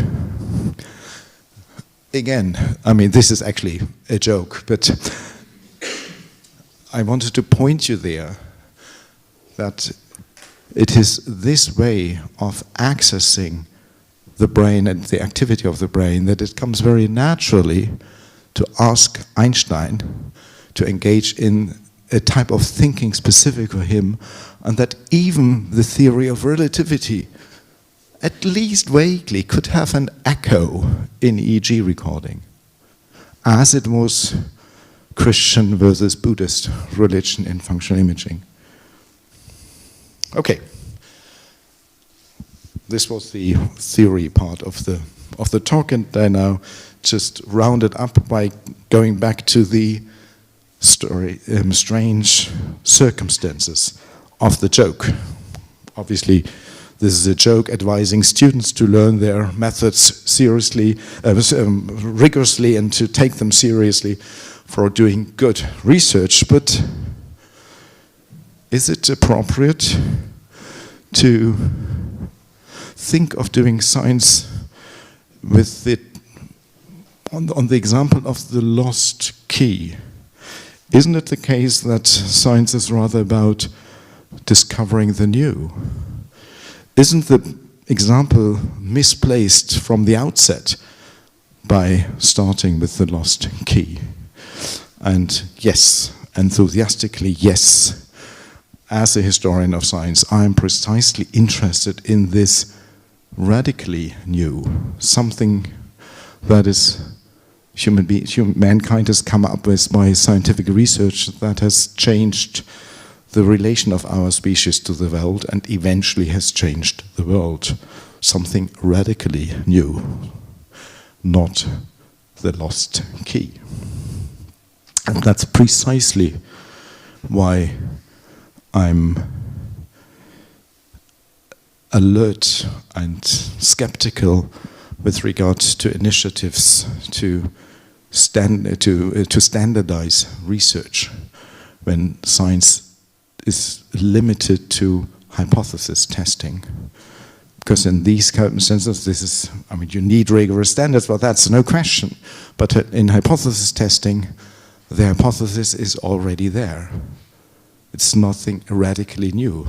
Again, I mean, this is actually a joke, but I wanted to point you there that it is this way of accessing the brain and the activity of the brain that it comes very naturally to ask Einstein to engage in a type of thinking specific for him, and that even the theory of relativity, at least vaguely, could have an echo in EEG recording, as it was Christian versus Buddhist religion in functional imaging. Okay. This was the theory part of the talk, and I now just round it up by going back to the story, strange circumstances of the joke. Obviously, this is a joke advising students to learn their methods seriously, rigorously, and to take them seriously for doing good research. But is it appropriate to think of doing science with it on the example of the lost key? Isn't it the case that science is rather about discovering the new? Isn't the example misplaced from the outset by starting with the lost key? And yes, enthusiastically yes, as a historian of science, I am precisely interested in this radically new, something that is mankind has come up with by scientific research that has changed the relation of our species to the world and eventually has changed the world. Something radically new, not the lost key. And that's precisely why I'm alert and skeptical with regard to initiatives to standardize research when science is limited to hypothesis testing. Because in these circumstances, you need rigorous standards, well, that's no question. But in hypothesis testing, the hypothesis is already there. It's nothing radically new.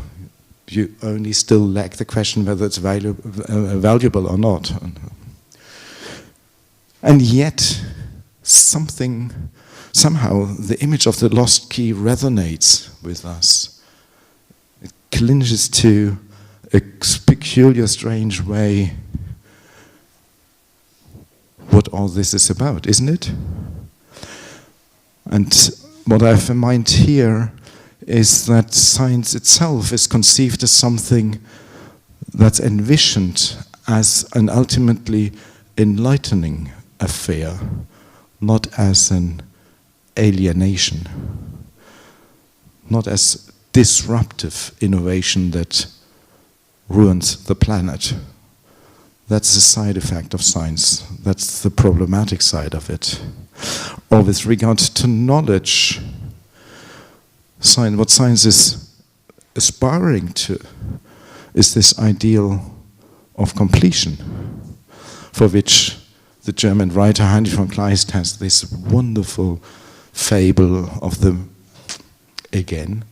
You only still lack the question whether it's valuable or not. And yet, somehow, the image of the lost key resonates with us. It clinches to a peculiar, strange way what all this is about, isn't it? And what I have in mind here is that science itself is conceived as something that's envisioned as an ultimately enlightening affair, not as an alienation, not as disruptive innovation that ruins the planet. That's the side effect of science. That's the problematic side of it. Or with regard to knowledge, what science is aspiring to is this ideal of completion, for which the German writer Heinrich von Kleist has this wonderful fable of the, again,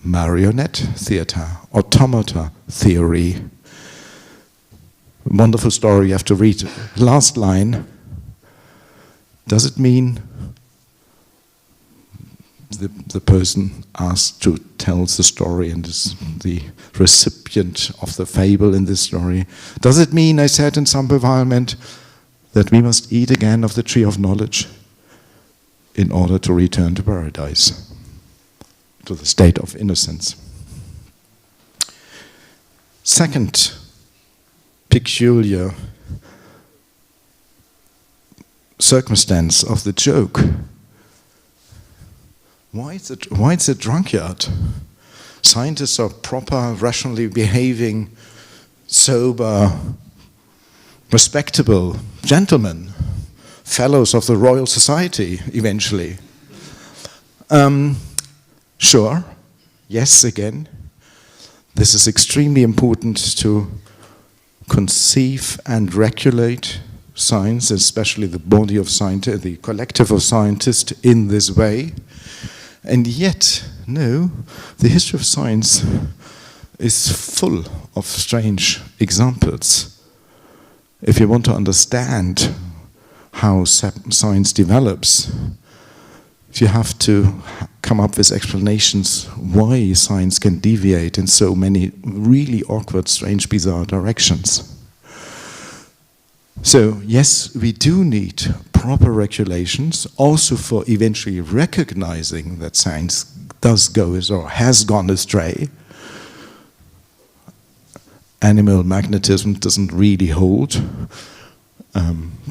marionette theater, automata theory. Wonderful story, you have to read. Last line, does it mean the person asked to tell the story and is the recipient of the fable in this story, does it mean, I said in some environment, that we must eat again of the tree of knowledge in order to return to paradise, to the state of innocence? Second peculiar circumstance of the joke. Why is it drunkard? Scientists are proper, rationally behaving sober, respectable gentlemen, fellows of the Royal Society, eventually. Sure, yes, again, this is extremely important to conceive and regulate science, especially the body of scientists, the collective of scientists, in this way. And yet, no, the history of science is full of strange examples. If you want to understand how science develops, you have to come up with explanations why science can deviate in so many really awkward, strange, bizarre directions. So, yes, we do need proper regulations, also for eventually recognizing that science does go or has gone astray. Animal magnetism doesn't really hold.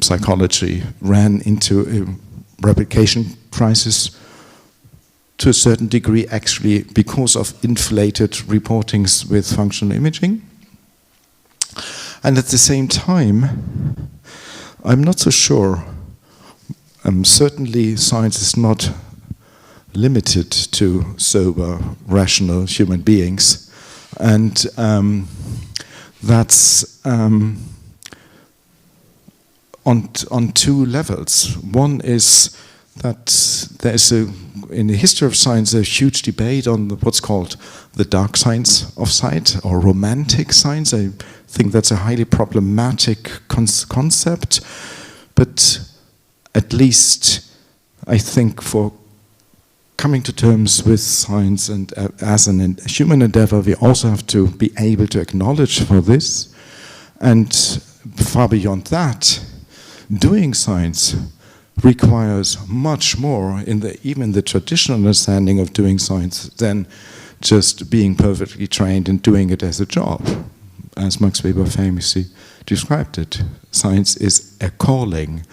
Psychology ran into a replication crisis to a certain degree, actually, because of inflated reportings with functional imaging. And at the same time, I'm not so sure. Certainly, science is not limited to sober, rational human beings. And that's on two levels. One is that there's in the history of science a huge debate on what's called the dark science of science or romantic science. I think that's a highly problematic concept, but at least I think for coming to terms with science and as a human endeavor, we also have to be able to acknowledge for this. And far beyond that, doing science requires much more in even the traditional understanding of doing science than just being perfectly trained and doing it as a job. As Max Weber famously described it, science is a calling.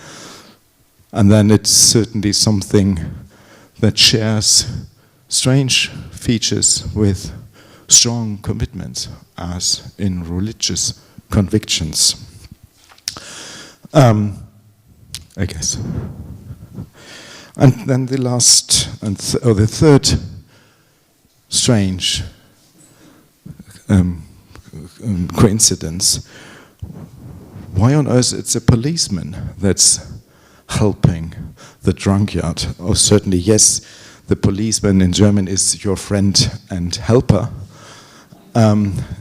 And then it's certainly something that shares strange features with strong commitments, as in religious convictions. I guess. And then the last, or the third strange coincidence. Why on earth it's a policeman that's helping the drunkard? Or certainly, yes, the policeman in German is your friend and helper.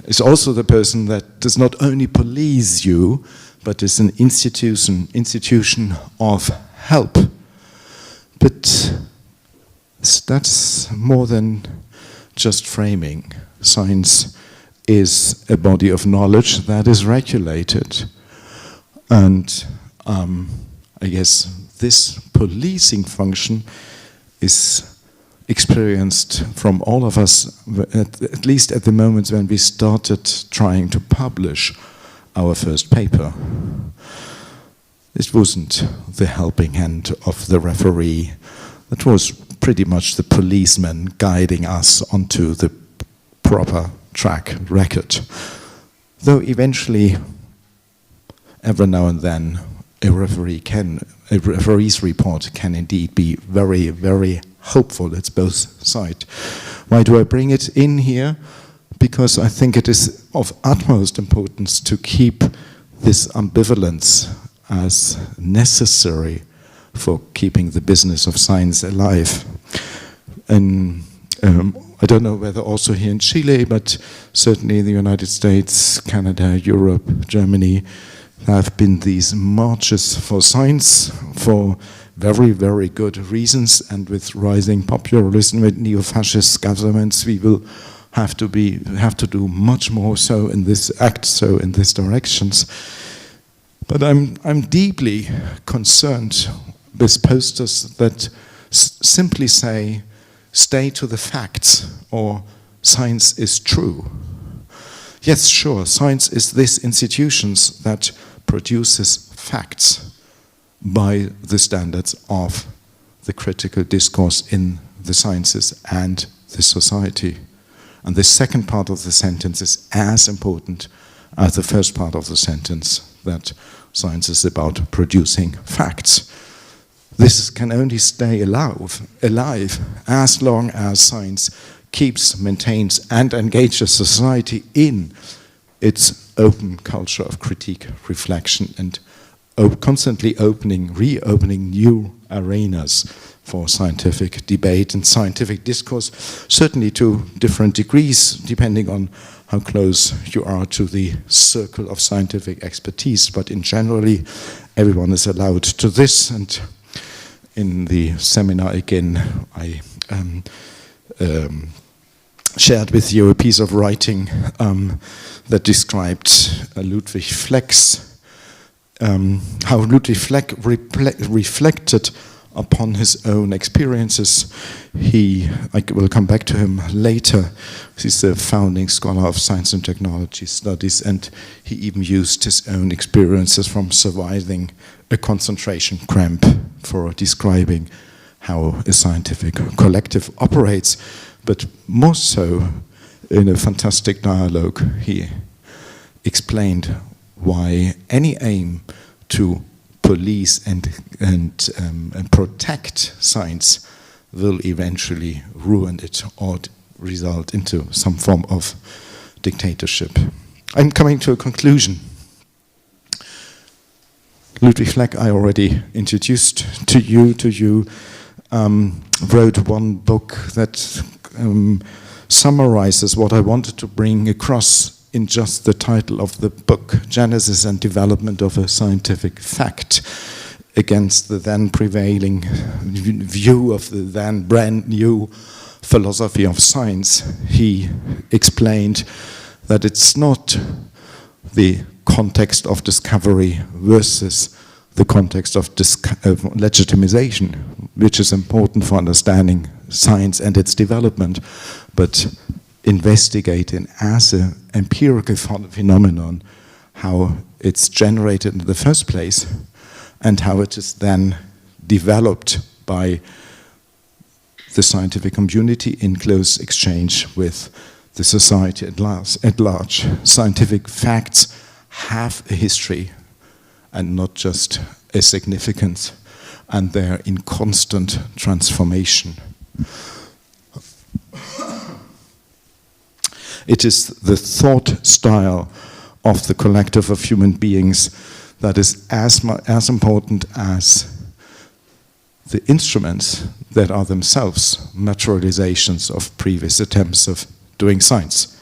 Is also the person that does not only police you, but is an institution of help. But that's more than just framing. Science is a body of knowledge that is regulated. And I guess this policing function is experienced from all of us, at least at the moment when we started trying to publish our first paper. It wasn't the helping hand of the referee. It was pretty much the policeman guiding us onto the proper track record. Though eventually, every now and then, a referee's report can indeed be very, very hopeful. It's both sides. Why do I bring it in here? Because I think it is of utmost importance to keep this ambivalence as necessary for keeping the business of science alive. And I don't know whether also here in Chile, but certainly in the United States, Canada, Europe, Germany, there have been these marches for science for very, very good reasons, and with rising populism, with neo-fascist governments, we will have to do much more so in this directions. But I'm deeply concerned with posters that simply say, stay to the facts, or science is true. Yes, sure, science is this institutions that produces facts by the standards of the critical discourse in the sciences and the society. And the second part of the sentence is as important as the first part of the sentence, that science is about producing facts. This can only stay alive as long as science keeps, maintains, and engages society in its open culture of critique, reflection, and constantly reopening new arenas for scientific debate and scientific discourse, certainly to different degrees, depending on how close you are to the circle of scientific expertise. But in generally, everyone is allowed to this. And in the seminar, again, I shared with you a piece of writing that described Ludwig Fleck's, how Ludwig Fleck reflected upon his own experiences. I will come back to him later. He's a founding scholar of science and technology studies, and he even used his own experiences from surviving a concentration camp for describing how a scientific collective operates. But more so, in a fantastic dialogue, he explained why any aim to police and protect science will eventually ruin it or result into some form of dictatorship. I'm coming to a conclusion. Ludwig Fleck, I already introduced to you, wrote one book that summarizes what I wanted to bring across in just the title of the book, Genesis and Development of a Scientific Fact, against the then prevailing view of the then brand new philosophy of science. He explained that it's not the context of discovery versus the context of legitimization, which is important for understanding science and its development, but investigating as an empirical phenomenon how it's generated in the first place and how it is then developed by the scientific community in close exchange with the society at large. Scientific facts have a history and not just a significance, and they're in constant transformation. It is the thought style of the collective of human beings that is as important as the instruments that are themselves materializations of previous attempts of doing science.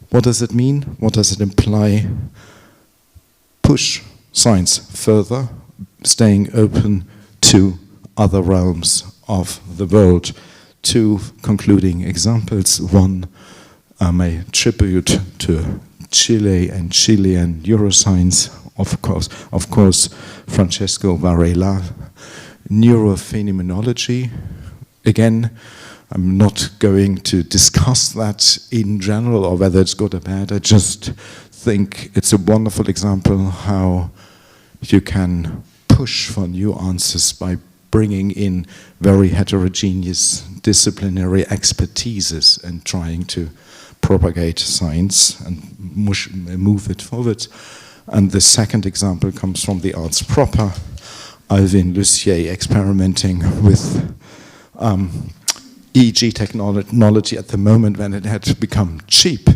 What does it mean? What does it imply? Push science further, staying open to other realms of the world. Two concluding examples. One, I may attribute to Chile and Chilean neuroscience, of course, Francesco Varela. Neurophenomenology, again, I'm not going to discuss that in general or whether it's good or bad. I just think it's a wonderful example how you can push for new answers by bringing in very heterogeneous disciplinary expertises and trying to propagate science and move it forward. And the second example comes from the arts proper. Alvin Lucier experimenting with EEG technology at the moment when it had become cheap.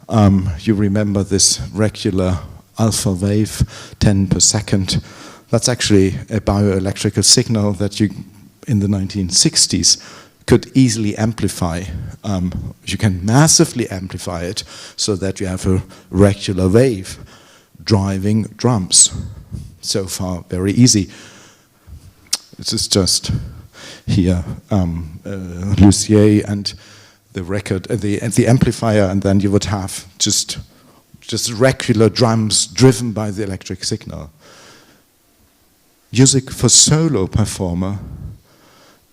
You remember this regular alpha wave, 10 per second. That's actually a bioelectrical signal that you, in the 1960s, could easily amplify. You can massively amplify it so that you have a regular wave driving drums. So far, very easy. This is just here, Lucier and the record, the amplifier, and then you would have just regular drums driven by the electric signal. Music for solo performer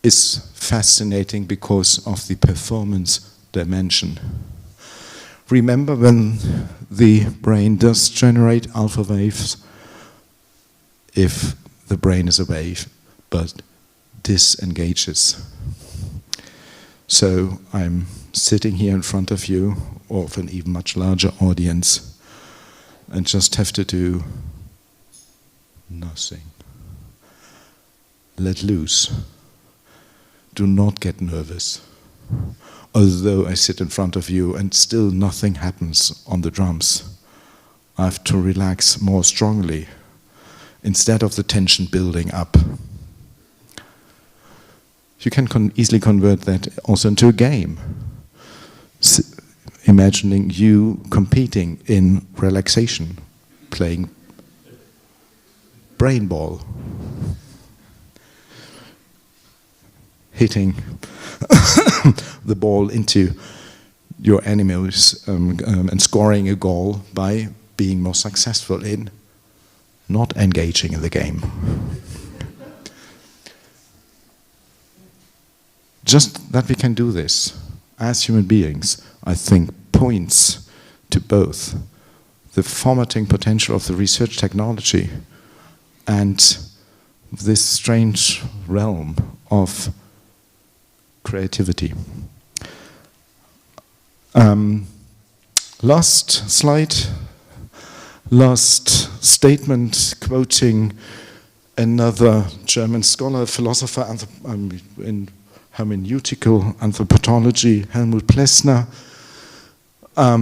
is fascinating because of the performance dimension. Remember when the brain does generate alpha waves, if the brain is a wave, but disengages. So I'm sitting here in front of you, or of an even much larger audience, and just have to do nothing. Let loose. Do not get nervous. Although I sit in front of you and still nothing happens on the drums, I have to relax more strongly instead of the tension building up. You can easily convert that also into a game. Imagining you competing in relaxation, playing brain ball, hitting the ball into your enemies and scoring a goal by being more successful in not engaging in the game. Just that we can do this as human beings, I think, points to both the formatting potential of the research technology and this strange realm of creativity. Last slide, last statement, quoting another German scholar, philosopher in hermeneutical anthropology, Helmut Plessner, a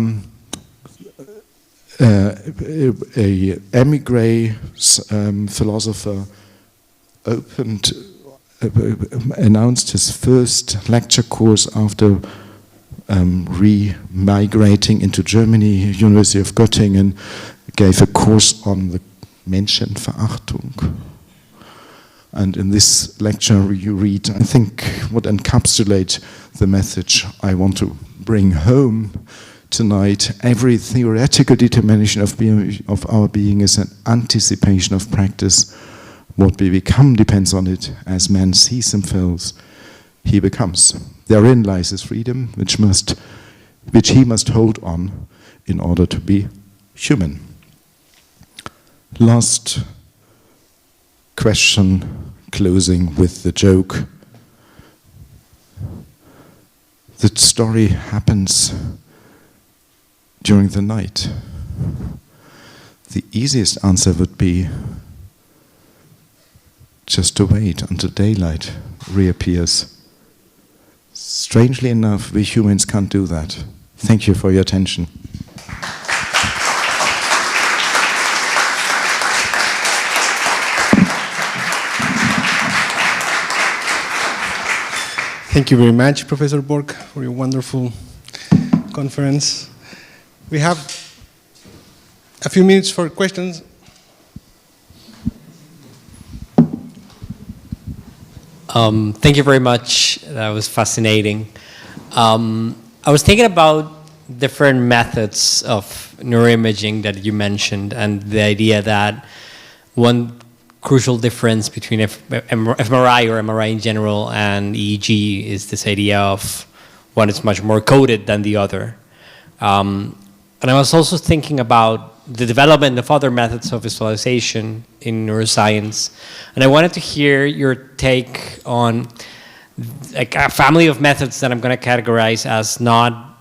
emigre philosopher, announced his first lecture course after re-migrating into Germany, University of Göttingen, gave a course on the Menschenverachtung. And in this lecture you read, I think, what encapsulates the message I want to bring home tonight. Every theoretical determination of our being is an anticipation of practice. What we become depends on it. As man sees himself, he becomes. Therein lies his freedom, which he must hold on in order to be human. Last question, closing with the joke. The story happens during the night. The easiest answer would be just to wait until daylight reappears. Strangely enough, we humans can't do that. Thank you for your attention. Thank you very much, Professor Borck, for your wonderful conference. We have a few minutes for questions. Thank you very much. That was fascinating. I was thinking about different methods of neuroimaging that you mentioned, and the idea that one crucial difference between fMRI or MRI in general and EEG is this idea of one is much more coded than the other. And I was also thinking about the development of other methods of visualization in neuroscience. And I wanted to hear your take on like a family of methods that I'm going to categorize as not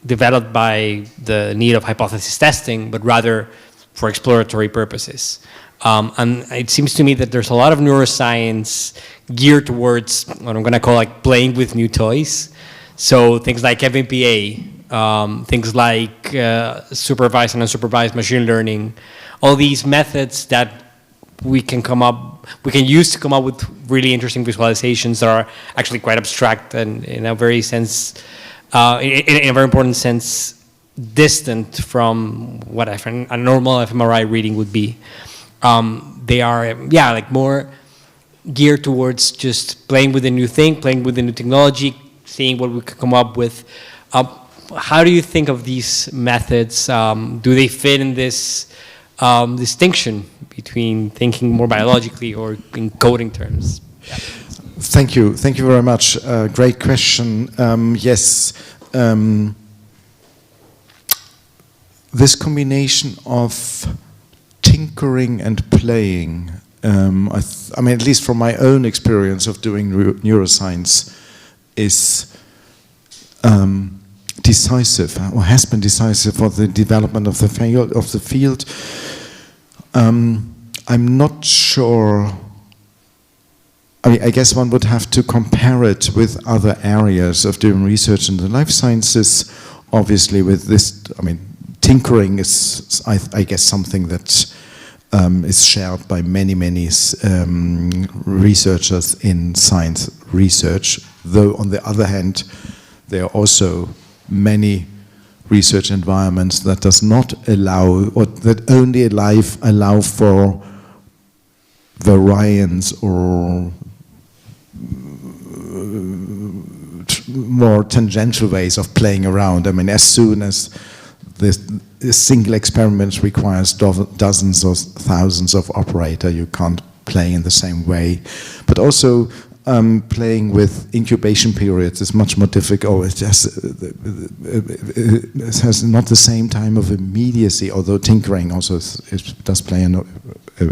developed by the need of hypothesis testing, but rather for exploratory purposes. And it seems to me that there's a lot of neuroscience geared towards what I'm going to call like playing with new toys. So things like FMPA, things like supervised and unsupervised machine learning, all these methods that we can use to come up with really interesting visualizations that are actually quite abstract and in a very sense, in a very important sense, distant from what a normal fMRI reading would be. They are, like more geared towards just playing with a new thing, playing with a new technology, seeing what we can come up with. How do you think of these methods? Do they fit in this distinction between thinking more biologically or in coding terms? Yeah. Thank you very much. Great question. Yes, this combination of tinkering and playing, I mean, at least from my own experience of doing neuroscience, is decisive, or has been decisive for the development of the field. I'm not sure. I mean, I guess one would have to compare it with other areas of doing research in the life sciences. Obviously, with this, I mean, tinkering is, I guess, something that is shared by many researchers in science research. Though, on the other hand, there are also many research environments that does not allow, or that only allow for variance or more tangential ways of playing around. I mean, as soon as a single experiment requires dozens or thousands of operators, you can't play in the same way. But also, playing with incubation periods is much more difficult. It has not the same time of immediacy, although tinkering also does play an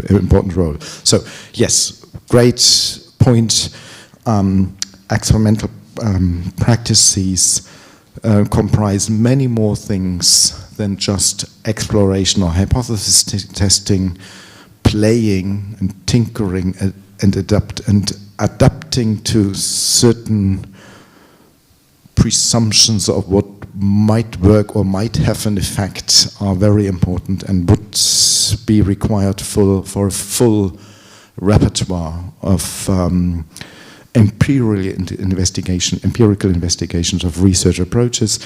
important role. So, yes, great point. Experimental practices comprise many more things than just exploration or hypothesis testing, playing and tinkering and adapting to certain presumptions of what might work or might have an effect are very important and would be required for a full repertoire of empirical investigations of research approaches.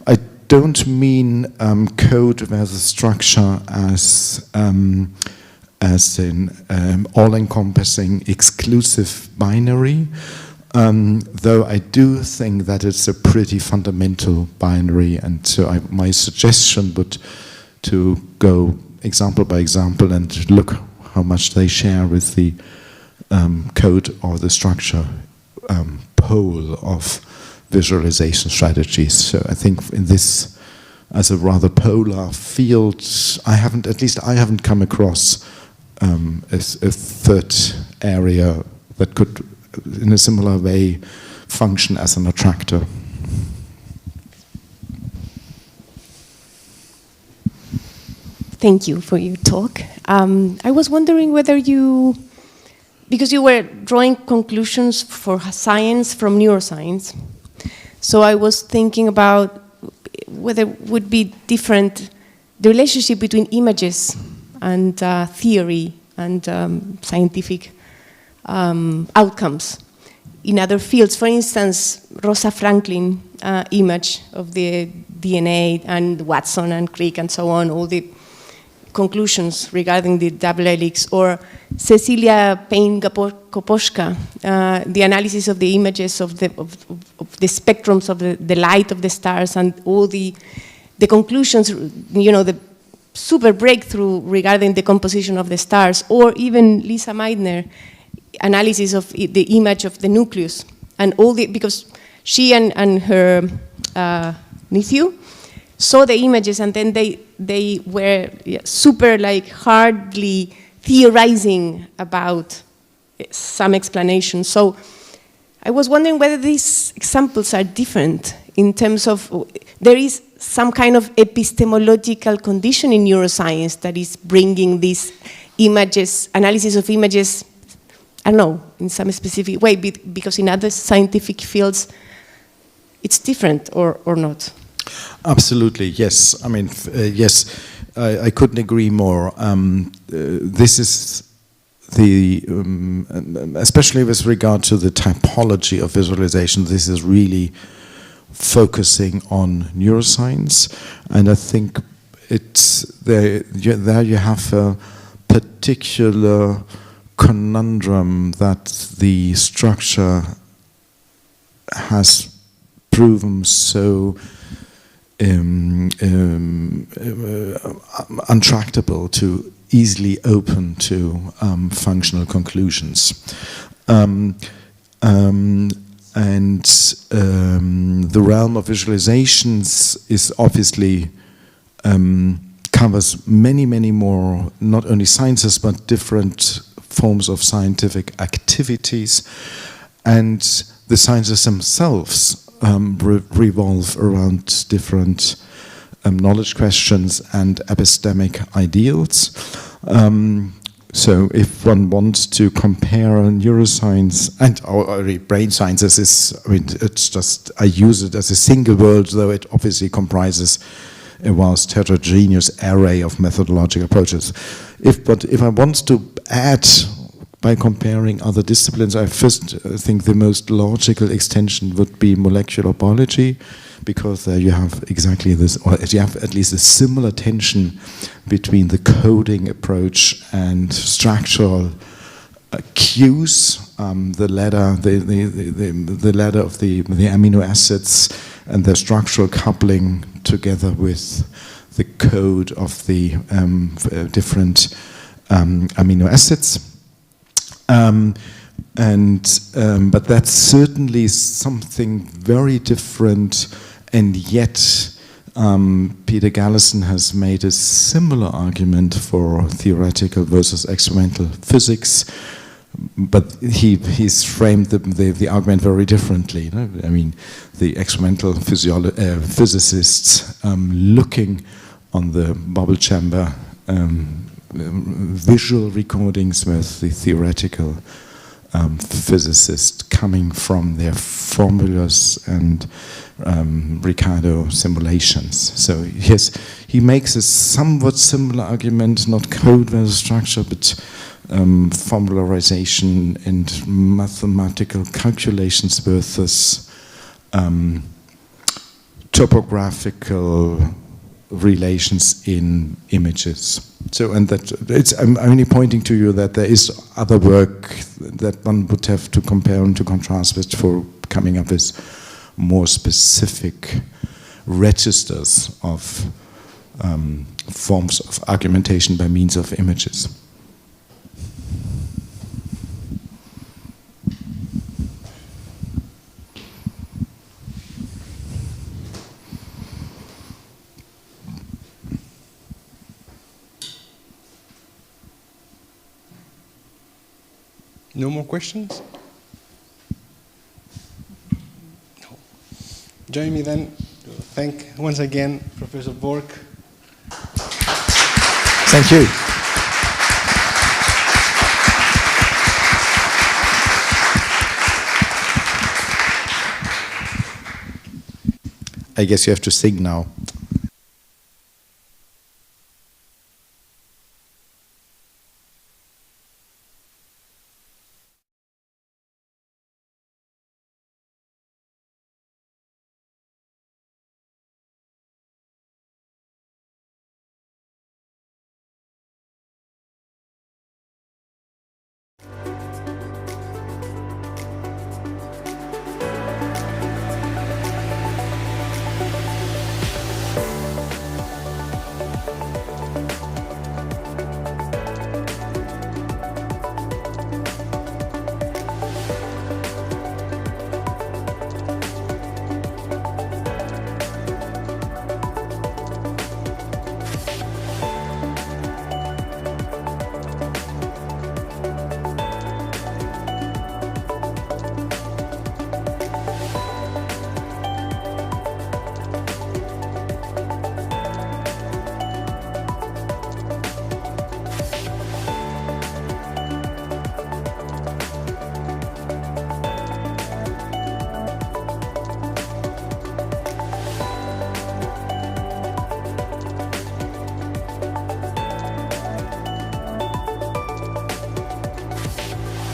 I don't mean code versus structure as an all-encompassing exclusive binary, though I do think that it's a pretty fundamental binary, and so my suggestion would to go example by example and look how much they share with the code or the structure pole of visualization strategies. So I think in this, as a rather polar field, I haven't come across a third area that could, in a similar way, function as an attractor. Thank you for your talk. I was wondering whether you, because you were drawing conclusions for science from neuroscience, so I was thinking about whether it would be different, the relationship between images and theory and scientific outcomes in other fields. For instance, Rosa Franklin image of the DNA and Watson and Crick and so on, all the conclusions regarding the double helix, or Cecilia Payne-Koposchka, the analysis of the images of the spectrums of the light of the stars and all the conclusions, you know, the super breakthrough regarding the composition of the stars, or even Lisa Meitner analysis of the image of the nucleus, and all the, because she and her nephew saw the images, and then they were super like hardly theorizing about some explanation. So I was wondering whether these examples are different in terms of, there is some kind of epistemological condition in neuroscience that is bringing these images, analysis of images, I don't know, in some specific way, because in other scientific fields it's different, or not. Absolutely, yes. I mean, yes, I couldn't agree more. This is the, especially with regard to the typology of visualization, this is really focusing on neuroscience, and I think it's there you have a particular conundrum that the structure has proven so untractable to easily open to functional conclusions. And the realm of visualizations is obviously covers many more, not only sciences, but different forms of scientific activities. And the sciences themselves revolve around different knowledge questions and epistemic ideals. So if one wants to compare neuroscience and or brain sciences, it's just, I use it as a single word, though it obviously comprises a vast heterogeneous array of methodological approaches. But if I want to add, by comparing other disciplines, I first think the most logical extension would be molecular biology, because there you have exactly this, or you have at least a similar tension between the coding approach and structural cues, the ladder, the ladder of the amino acids and the structural coupling together with the code of the different amino acids. But that's certainly something very different, and yet Peter Galison has made a similar argument for theoretical versus experimental physics, but he's framed the argument very differently. No? I mean, the experimental physicists looking on the bubble chamber visual recordings, with the theoretical physicist coming from their formulas and Ricardo simulations. So yes, he makes a somewhat similar argument, not code versus structure, but formularization and mathematical calculations versus topographical relations in images. So, and that I'm only pointing to you that there is other work that one would have to compare and to contrast with for coming up with more specific registers of forms of argumentation by means of images. No more questions? No. Join me then to thank once again Professor Borck. Thank you. I guess you have to sing now.